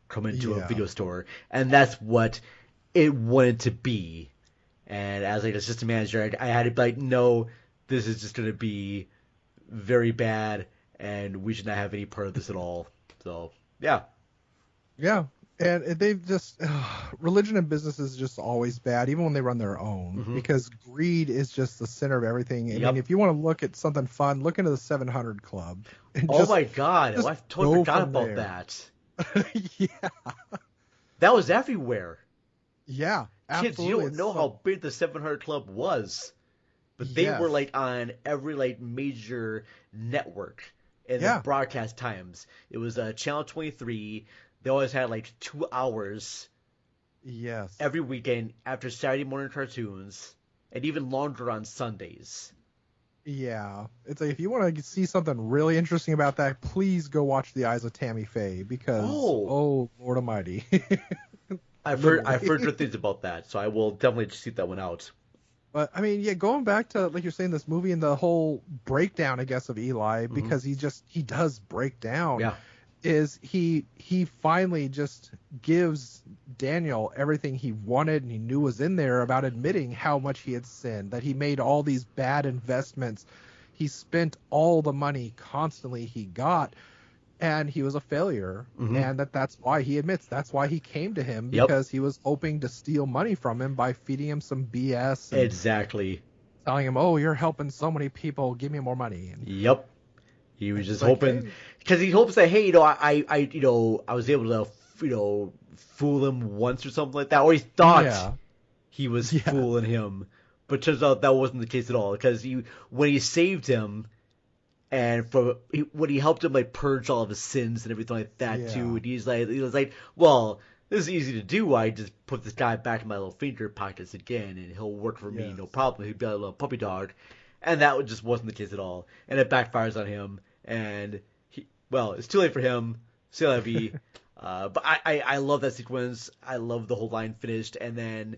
come into a video store. And that's what it wanted to be. And as like an assistant manager, I had to be like, no, this is just going to be very bad and we should not have any part of this at all. So, yeah. Yeah. And they've just, religion and business is just always bad, even when they run their own, because greed is just the center of everything. I mean, if you want to look at something fun, look into the 700 Club. Oh my God. I totally forgot about that. That was everywhere. Yeah, absolutely. Kids, you don't know how big the 700 Club was. But they were like on every like major network in the broadcast times. It was Channel 23. They always had like 2 hours every weekend after Saturday morning cartoons, and even longer on Sundays. Yeah. It's like, if you want to see something really interesting about that, please go watch The Eyes of Tammy Faye, because, oh Lord Almighty. I've heard good things about that, so I will definitely seek that one out. But, I mean, going back to, like you're saying, this movie and the whole breakdown, I guess, of Eli, because he does break down. Yeah. Is he finally just gives Daniel everything he wanted and he knew was in there about admitting how much he had sinned, that he made all these bad investments. He spent all the money constantly he got. and he was a failure, and that's why he admits that's why he came to him, Yep. because he was hoping to steal money from him by feeding him some BS and Exactly. telling him, "Oh, you're helping so many people, give me more money." And Yep. He was just like, hoping, hey. because he hopes that, hey, I was able to, fool him once or something like that, or he thought he was fooling him, but turns out that wasn't the case at all. Because when he saved him, and when he helped him like purge all of his sins and everything like that too, and he was like, well, this is easy to do. I just put this guy back in my little finger pockets again, and he'll work for me, no problem. He'd be a little puppy dog. And that just wasn't the case at all. And it backfires on him. And, it's too late for him. C'est la vie. But I love that sequence. I love the whole line finished. And then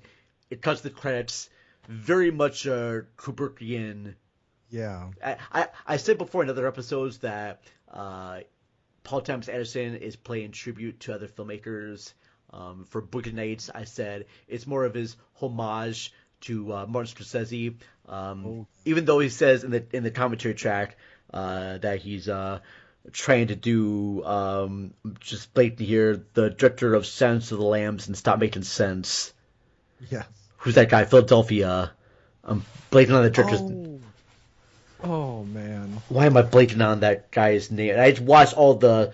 it cuts the credits. Very much Kubrickian. Yeah. I said before in other episodes that Paul Thomas Anderson is playing tribute to other filmmakers. For Boogie Nights, I said it's more of his homage to Martin Scorsese. Even though he says in the commentary track that he's trying to do just blatantly here, the director of Silence of the Lambs and Stop Making Sense. Yes. Who's that guy? Philadelphia. I'm blanking on the director's. Oh man. Why am I blanking on that guy's name? I just watched all the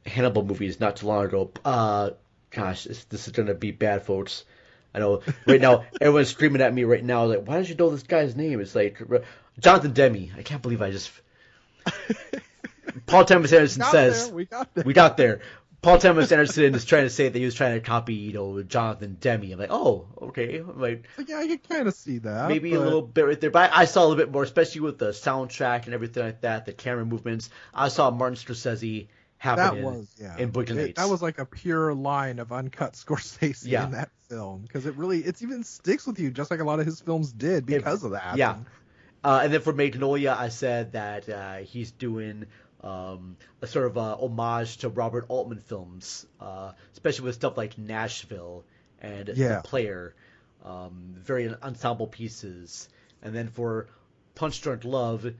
Hannibal movies not too long ago. Gosh, this is gonna be bad, folks. I know right now everyone's screaming at me right now, like, why don't you know this guy's name? It's like Jonathan Demme. I can't believe I just. Paul Thomas Anderson says we got there. We got there. Paul Thomas Anderson is trying to say that he was trying to copy, Jonathan Demme. I'm like, oh, okay. I'm like, yeah, I can kind of see that. Maybe a little bit right there, but I saw a little bit more, especially with the soundtrack and everything like that, the camera movements. I saw Martin Scorsese happening in Boogie Nights. That was like a pure line of uncut Scorsese in that film, because it even sticks with you, just like a lot of his films did because of that. Yeah. And then for Magnolia, I said that he's doing a sort of homage to Robert Altman films, especially with stuff like Nashville and The Player, very ensemble pieces. And then for Punch Drunk Love,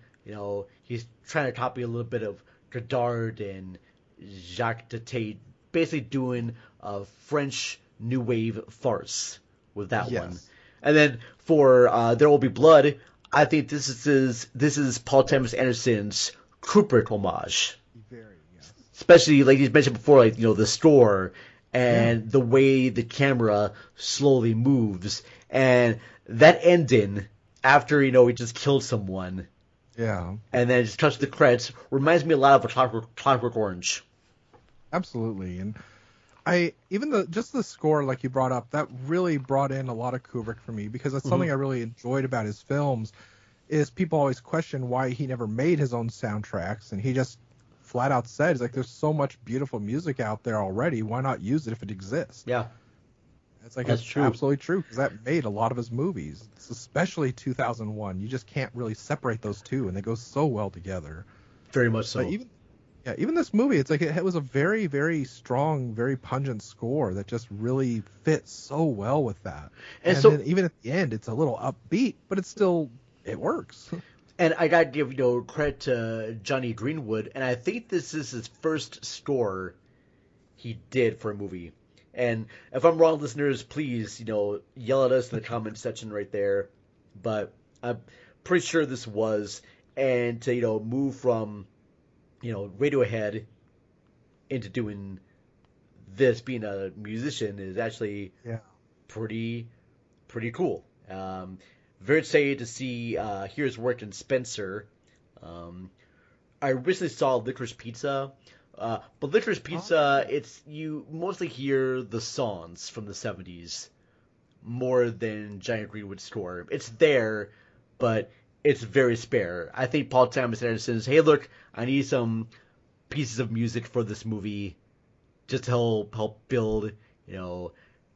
he's trying to copy a little bit of Godard and Jacques Tati, basically doing a French New Wave farce with that one. And then for There Will Be Blood, I think this is Paul Thomas Anderson's Kubrick homage. Especially, like you mentioned before, like, the store and the way the camera slowly moves. And that ending after, he just killed someone. Yeah. And then just touched the credits reminds me a lot of a Clockwork Orange. Absolutely. And just the score, like you brought up, that really brought in a lot of Kubrick for me, because that's something I really enjoyed about his films. Is people always question why he never made his own soundtracks, and he just flat out said, "It's like, there's so much beautiful music out there already. Why not use it if it exists?" Yeah, it's like that's true. Absolutely true, because that made a lot of his movies, especially 2001. You just can't really separate those two, and they go so well together. Very much so. But even this movie, it's like it was a very, very strong, very pungent score that just really fits so well with that. And so, then even at the end, it's a little upbeat, but it works. And I got to give credit to Johnny Greenwood, and I think this is his first score he did for a movie. And if I'm wrong, listeners, please yell at us in the comment section right there. But I'm pretty sure this was, and to move from Radiohead into doing this, being a musician, is actually pretty cool. Very excited to see hear his work in Spencer. I recently saw Licorice Pizza, but Licorice Pizza, you mostly hear the songs from the 70s more than Johnny Greenwood's score. It's there, but it's very spare. I think Paul Thomas Anderson says, hey, look, I need some pieces of music for this movie just to help build,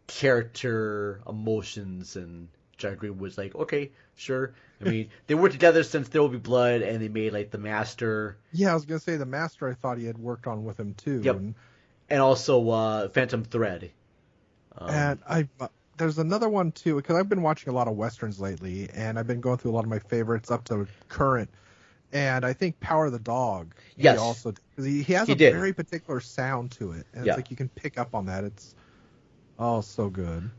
character, emotions, and Johnny Greenwood's like, okay, sure. I mean, they worked together since There Will Be Blood, and they made, like, The Master. Yeah, I was going to say The Master I thought he had worked on with him, too. Yep. And also Phantom Thread. And there's another one, too, because I've been watching a lot of Westerns lately, and I've been going through a lot of my favorites up to current. And I think Power the Dog, Yes. he also, because he has He a did. very particular sound to it. And Yeah. it's like you can pick up on that. It's, so good.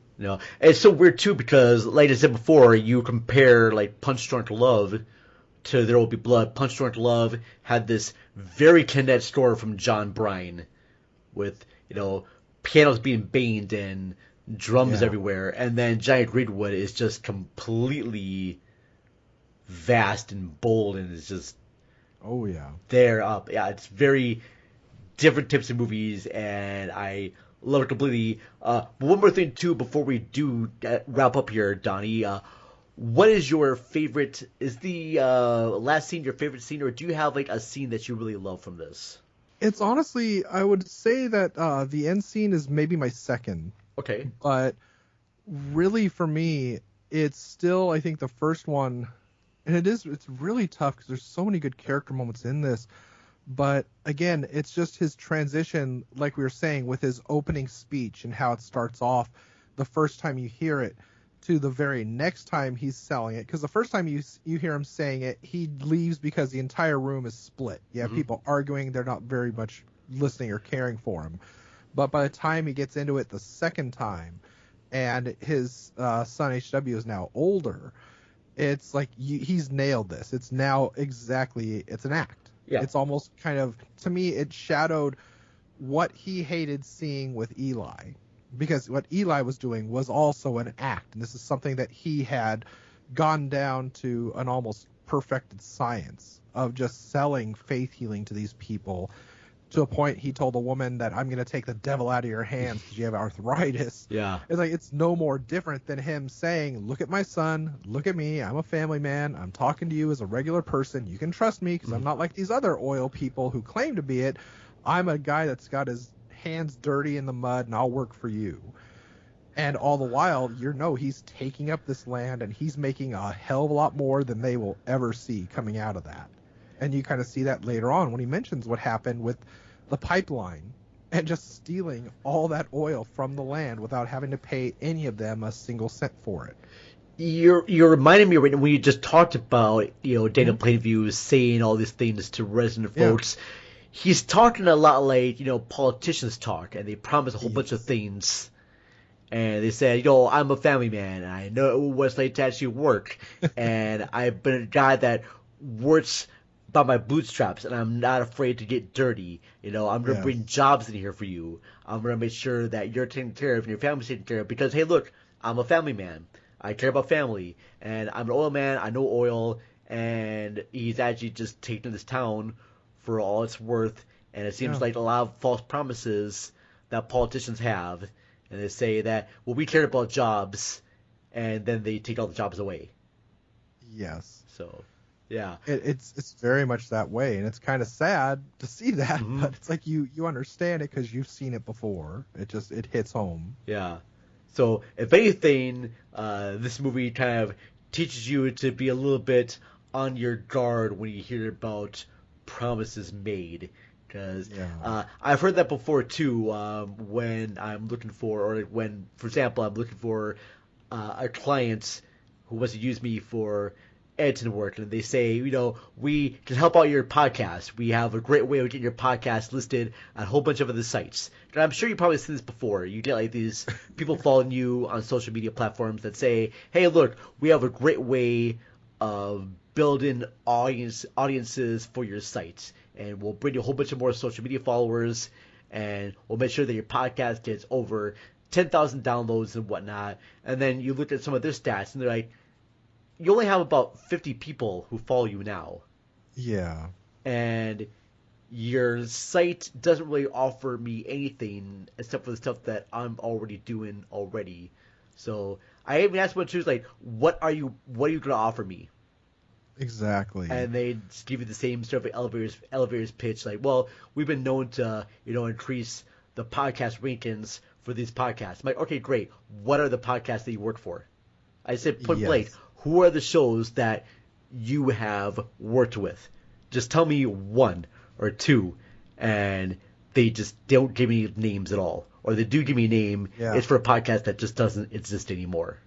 It's so weird too because, like I said before, you compare like Punch Drunk Love to There Will Be Blood. Punch Drunk Love had this very kinetic score from John Bryan, with pianos being banged and drums everywhere, and then Giant Greenwood is just completely vast and bold, and it's just there up. Yeah, it's very different types of movies, and I love it completely. But one more thing too before we do wrap up here, Donnie. What is your favorite? Is the last scene your favorite scene, or do you have like a scene that you really love from this? It's honestly, I would say that the end scene is maybe my second. Okay. But really, for me, it's still, I think, the first one. And it's really tough because there's so many good character moments in this. But again, it's just his transition, like we were saying, with his opening speech and how it starts off the first time you hear it to the very next time he's selling it. Because the first time you hear him saying it, he leaves because the entire room is split. You have people arguing. They're not very much listening or caring for him. But by the time he gets into it the second time, and his son HW is now older, it's like he's nailed this. It's now it's an act. Yeah. It's almost kind of, to me, it shadowed what he hated seeing with Eli. Because what Eli was doing was also an act. And this is something that he had gone down to an almost perfected science of just selling faith healing to these people. To a point, he told a woman that I'm going to take the devil out of your hands because you have arthritis. Yeah. It's like, it's no more different than him saying, look at my son, look at me, I'm a family man, I'm talking to you as a regular person, you can trust me because I'm not like these other oil people who claim to be it. I'm a guy that's got his hands dirty in the mud and I'll work for you. And all the while, he's taking up this land and he's making a hell of a lot more than they will ever see coming out of that. And you kind of see that later on when he mentions what happened with the pipeline and just stealing all that oil from the land without having to pay any of them a single cent for it. You're reminding me right now when you just talked about Dana Plainview saying all these things to resident folks. He's talking a lot like politicians talk, and they promise a whole bunch of things. And they said, I'm a family man, and I know what it's like to actually work, and I've been a guy that works by my bootstraps, and I'm not afraid to get dirty. I'm going to bring jobs in here for you. I'm going to make sure that you're taken care of and your family's taken care of because, hey, look, I'm a family man. I care about family, and I'm an oil man. I know oil, and he's actually just taking this town for all it's worth. And it seems like a lot of false promises that politicians have, and they say that, well, we care about jobs, and then they take all the jobs away. Yes. So... yeah, it's very much that way, and it's kind of sad to see that, but it's like you understand it because you've seen it before. It hits home. Yeah. So if anything, this movie kind of teaches you to be a little bit on your guard when you hear about promises made, because I've heard that before too. When I'm looking for, or when, for example, I'm looking for a client who wants to use me for editing work, and they say, we can help out your podcast. We have a great way of getting your podcast listed on a whole bunch of other sites. And I'm sure you've probably seen this before. You get like these people following you on social media platforms that say, hey, look, we have a great way of building audiences for your site, and we'll bring you a whole bunch of more social media followers, and we'll make sure that your podcast gets over 10,000 downloads and whatnot. And then you look at some of their stats, and they're like, you only have about 50 people who follow you now. Yeah. And your site doesn't really offer me anything except for the stuff that I'm already doing already. So I even asked one choose, like, what are you going to offer me? Exactly. And they just give you the same sort of elevators pitch, like, well, we've been known to, increase the podcast rankings for these podcasts. I'm like, okay, great. What are the podcasts that you work for? I said, point blank, who are the shows that you have worked with? Just tell me one or two, and they just don't give me names at all. Or they do give me a name, it's for a podcast that just doesn't exist anymore.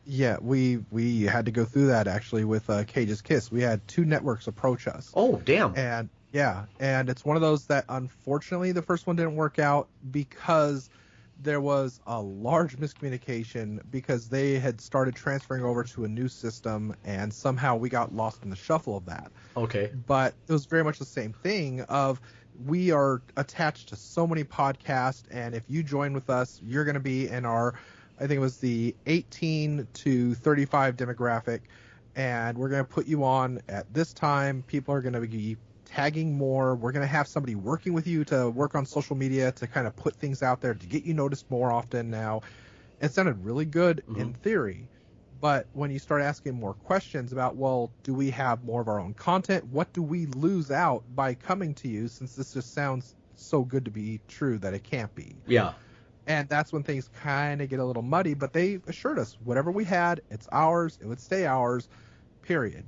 Yeah, we had to go through that actually with Cage's Kiss. We had 2 networks approach us. Oh, damn. And yeah, and it's one of those that unfortunately the first one didn't work out because there was a large miscommunication because they had started transferring over to a new system and somehow we got lost in the shuffle of that. Okay. But it was very much the same thing of we are attached to so many podcasts, and if you join with us, you're going to be in our, I think it was the 18 to 35 demographic, and we're going to put you on at this time. People are going to be tagging more. We're going to have somebody working with you to work on social media to kind of put things out there to get you noticed more often now. It sounded really good in theory. But when you start asking more questions about, well, do we have more of our own content? What do we lose out by coming to you, since this just sounds so good to be true that it can't be? Yeah. And that's when things kind of get a little muddy. But they assured us whatever we had, it's ours. It would stay ours, period.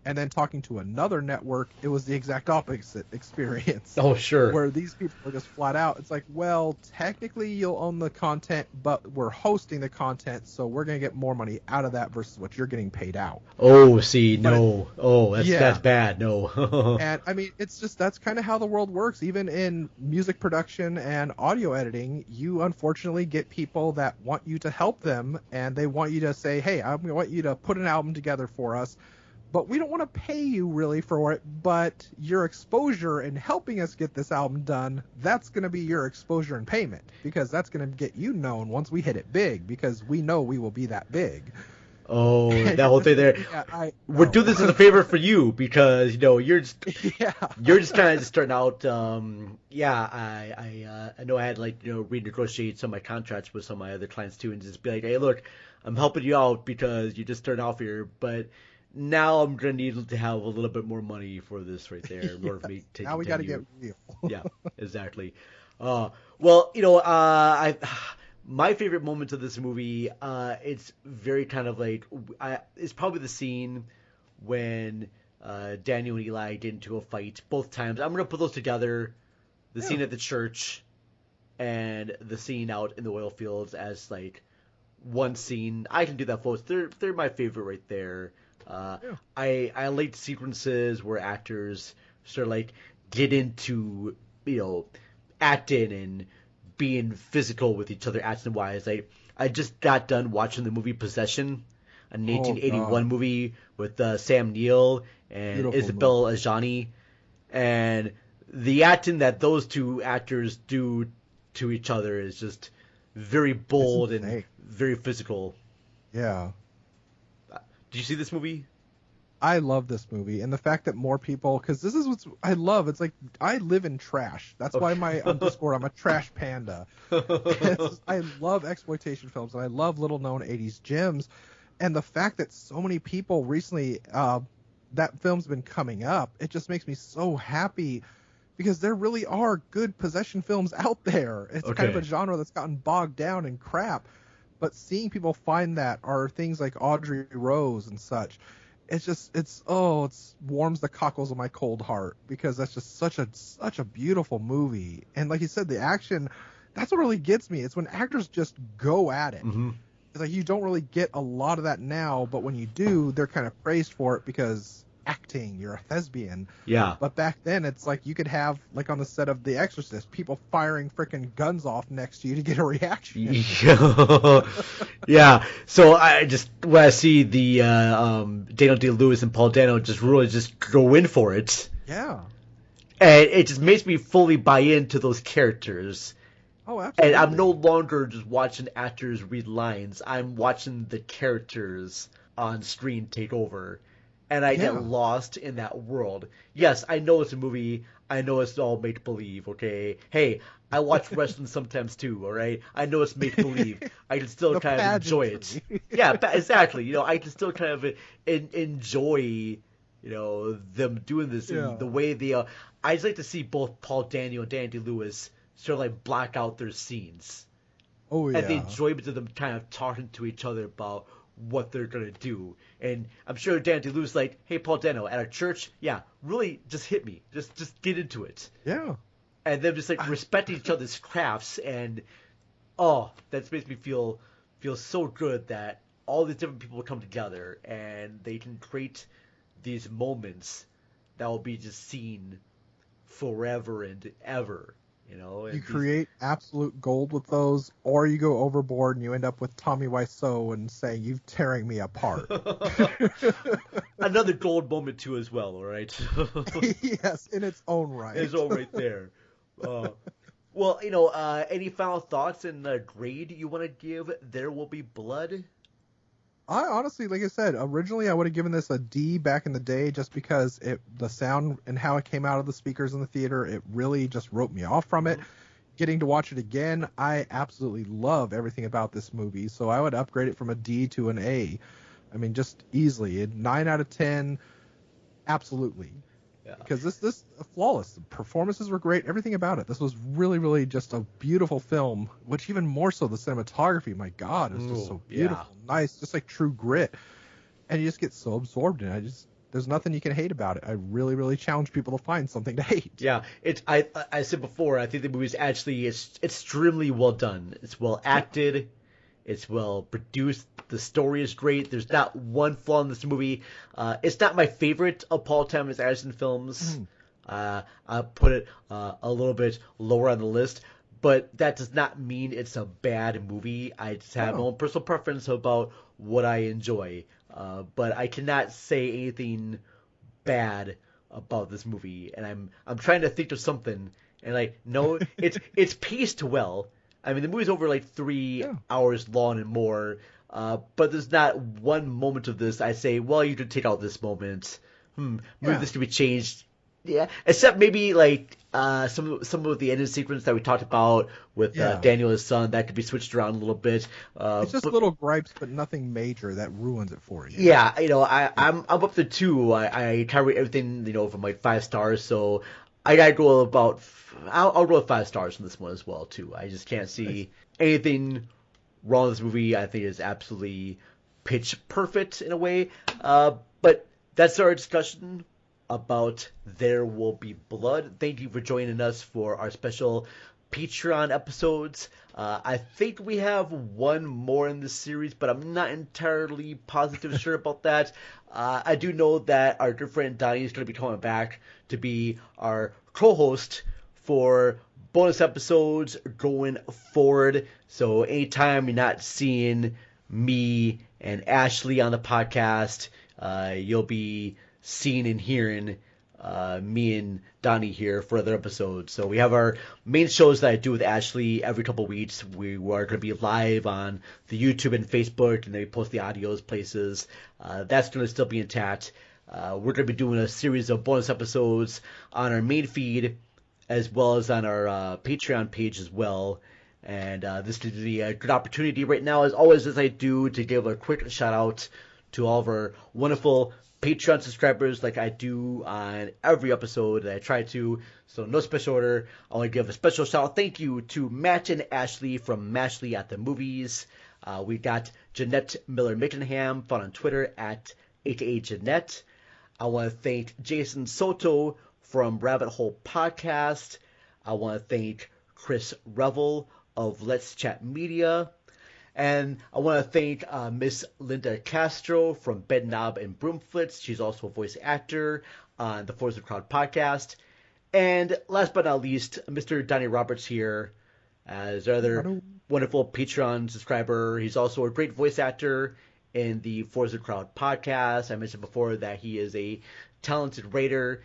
And then talking to another network, it was the exact opposite experience. Oh, sure. Where these people are just flat out. It's like, well, technically you'll own the content, but we're hosting the content, so we're going to get more money out of that versus what you're getting paid out. Oh, see, no. That's bad. No. And I mean, it's just, that's kind of how the world works. Even in music production and audio editing, you unfortunately get people that want you to help them, and they want you to say, hey, I want you to put an album together for us. But we don't want to pay you really for it, but your exposure in helping us get this album done, that's going to be your exposure and payment, because that's going to get you known once we hit it big, because we know we will be that big. Oh, that whole thing there. Yeah, we're doing this as a favor for you because, you're just you're just kind of just starting out. I know I had renegotiate some of my contracts with some of my other clients too, and just be like, hey, look, I'm helping you out because you just started off here, but now I'm gonna need to have a little bit more money for this right there in order for me to now we got to get real. Yeah, exactly. My favorite moments of this movie, it's very kind of like, it's probably the scene when Daniel and Eli get into a fight both times. I'm gonna put those together, the scene at the church and the scene out in the oil fields as like one scene. I can do that, folks. They're my favorite right there. I like sequences where actors sort of like get into acting and being physical with each other, action wise. I just got done watching the movie Possession, a 1981 movie with Sam Neill and Beautiful Isabelle Adjani, and the acting that those two actors do to each other is just very bold and very physical. Yeah. Did you see this movie? I love this movie, and the fact that more people, because this is what I love. It's like I live in trash. That's why on Discord I'm a trash panda. I love exploitation films, and I love little known 80s gems, and the fact that so many people recently that film's been coming up, it just makes me so happy, because there really are good possession films out there. It's kind of a genre that's gotten bogged down in crap. But seeing people find that are things like Audrey Rose and such, it warms the cockles of my cold heart, because that's just such a beautiful movie. And like you said, the action, that's what really gets me. It's when actors just go at it. Mm-hmm. It's like you don't really get a lot of that now, but when you do, they're kind of praised for it because acting, you're a thespian. Yeah. But back then, it's like you could have, like on the set of The Exorcist, people firing freaking guns off next to you to get a reaction. Yeah. So when I see the Daniel Day-Lewis and Paul Dano just really just go in for it. Yeah. And it just makes me fully buy into those characters. Oh, absolutely. And I'm no longer just watching actors read lines. I'm watching the characters on screen take over. And I get lost in that world. Yes, I know it's a movie. I know it's all make-believe, okay? Hey, I watch wrestling sometimes too, all right? I know it's make-believe. I can still kind of enjoy it. Yeah, exactly. I can still kind of enjoy, them doing this in the way they are. I just like to see both Paul Dano and Danny Lewis sort of like black out their scenes. Oh, yeah. And the enjoyment of them kind of talking to each other about what they're gonna do. And I'm sure Dan DeLue's like, hey, Paul Dano, at our church, really just hit me. Just get into it. Yeah. And them just like respecting each other's crafts, and that makes me feel so good that all these different people come together and they can create these moments that will be just seen forever and ever. And you create absolute gold with those, or you go overboard and you end up with Tommy Wiseau and saying, "You're tearing me apart." Another gold moment too, as well. All right. Yes, in its own right. It's all right there. Well, any final thoughts and grade you want to give There Will Be Blood? I honestly, like I said, originally I would have given this a D back in the day just because the sound and how it came out of the speakers in the theater, it really just wrote me off from it. Getting to watch it again, I absolutely love everything about this movie, so I would upgrade it from a D to an A. I mean, just easily. 9 out of 10, absolutely. Yeah. Because this flawless. The performances were great. Everything about it. This was really, really just a beautiful film. Which even more so, the cinematography. My God, it's just so beautiful, nice, just like True Grit. And you just get so absorbed in it. There's nothing you can hate about it. I really, really challenge people to find something to hate. Yeah, I said before, I think the movie is actually it's extremely well done. It's well acted. It's well produced. The story is great. There's not one flaw in this movie. It's not my favorite of Paul Thomas Anderson films. I put it a little bit lower on the list, but that does not mean it's a bad movie. I just have my own personal preference about what I enjoy. But I cannot say anything bad about this movie, and I'm trying to think of something, and no, it's paced well. I mean, the movie's over 3 hours long and more, but there's not one moment of this I say, well, you could take out this moment. Maybe this could be changed. Yeah, except maybe some of the ending sequence that we talked about with Daniel and his son, that could be switched around a little bit. It's just little gripes, but nothing major that ruins it for you. Yeah, I'm up to 2. I carry everything from 5 stars, so I gotta go about. I'll roll 5 stars on this one as well too. I just can't see anything wrong with this movie. I think it's absolutely pitch perfect in a way. But that's our discussion about There Will Be Blood. Thank you for joining us for our special Patreon episodes. I think we have one more in this series, but I'm not entirely positive sure about that. I do know that our good friend Donnie is going to be coming back to be our co-host for bonus episodes going forward. So anytime you're not seeing me and Ashley on the podcast, you'll be seeing and hearing me and Donnie here for other episodes. So we have our main shows that I do with Ashley every couple of weeks. We are going to be live on the YouTube and Facebook, and then we post the audios places. That's going to still be intact. We're going to be doing a series of bonus episodes on our main feed as well as on our Patreon page as well. And this is a good opportunity right now, as always, as I do, to give a quick shout out to all of our wonderful Patreon subscribers, like I do on every episode that I try to. So no special order. I want to give a special shout out thank you to Matt and Ashley from Mashley at the Movies. We got Jeanette Miller-Mickenham, found on Twitter at aka Jeanette. I want to thank Jason Soto from Rabbit Hole Podcast. I want to thank Chris Revel of Let's Chat Media. And I want to thank Miss Linda Castro from Bedknob and Broomflits. She's also a voice actor on the Force of the Crowd podcast. And last but not least, Mr. Donnie Roberts here as another wonderful Patreon subscriber. He's also a great voice actor in the Force of the Crowd podcast. I mentioned before that he is a talented writer.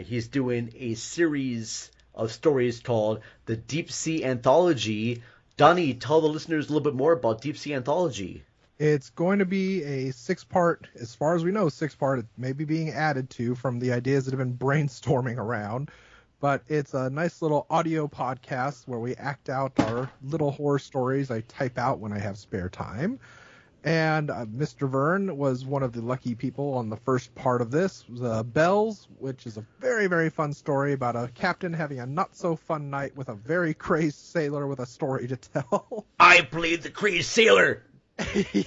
He's doing a series of stories called the Deep Sea Anthology. Donnie, tell the listeners a little bit more about Deep Sea Anthology. It's going to be a 6-part, as far as we know, 6-part. It may be being added to from the ideas that have been brainstorming around. But it's a nice little audio podcast where we act out our little horror stories I type out when I have spare time. And Mr. Vern was one of the lucky people on the first part of this. Bells, which is a very, very fun story about a captain having a not-so-fun night with a very crazed sailor with a story to tell. I played the crazed sailor!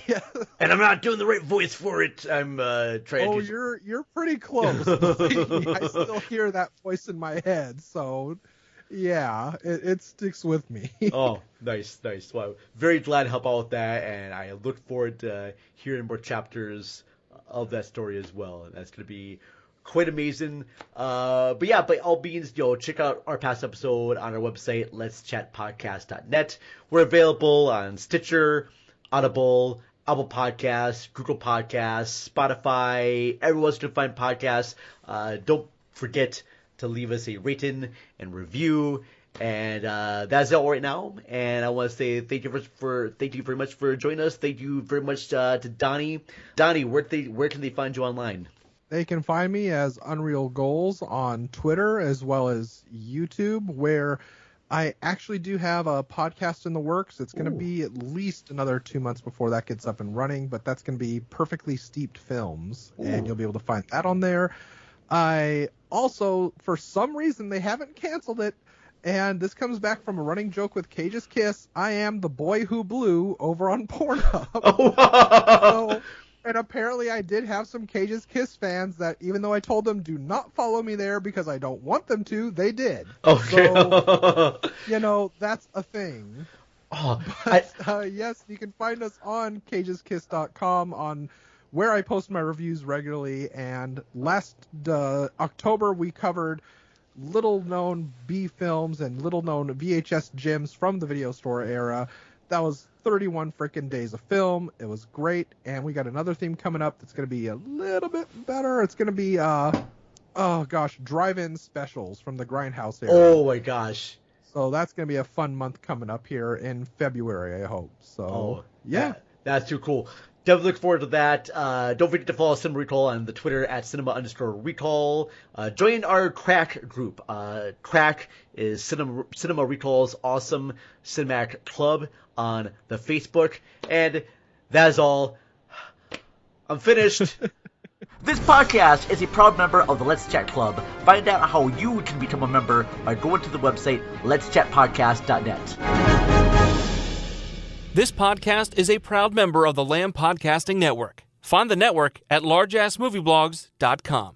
Yeah. And I'm not doing the right voice for it. I'm trying to... You're pretty close. I still hear that voice in my head, so Yeah, it sticks with me. Oh, nice. Well, very glad to help out with that, and I look forward to hearing more chapters of that story as well. And that's going to be quite amazing. But yeah, by all means, check out our past episode on our website, letschatpodcast.net. We're available on Stitcher, Audible, Apple Podcasts, Google Podcasts, Spotify, everyone's going to find podcasts. Don't forget to leave us a rating and review. And that's all right now. And I want to say thank you very much for joining us. Thank you very much to Donnie. Donnie, where can they find you online? They can find me as Unreal Goals on Twitter as well as YouTube, where I actually do have a podcast in the works. It's going to be at least another 2 months before that gets up and running, but that's going to be Perfectly Steeped Films, and you'll be able to find that on there. I also, for some reason, they haven't canceled it, and this comes back from a running joke with Cage's Kiss. I am the boy who blew over on Pornhub. And apparently I did have some Cage's Kiss fans that, even though I told them do not follow me there because I don't want them to, they did. Okay. So, that's a thing. Oh, But, yes, you can find us on cageskiss.com, on where I post my reviews regularly. And last October, we covered little-known B films and little-known VHS gems from the video store era. That was 31 freaking days of film. It was great, and we got another theme coming up that's going to be a little bit better. It's going to be, drive-in specials from the Grindhouse era. Oh my gosh. So that's going to be a fun month coming up here in February, I hope. So, yeah. That's too cool. Definitely look forward to that. Don't forget to follow Cinema Recall on the Twitter at cinema_recall. Join our Crack group. Crack is Cinema Recall's awesome cinematic club on the Facebook. And that is all. I'm finished. This podcast is a proud member of the Let's Chat Club. Find out how you can become a member by going to the website letschatpodcast.net. This podcast is a proud member of the Lamb Podcasting Network. Find the network at largeassmovieblogs.com.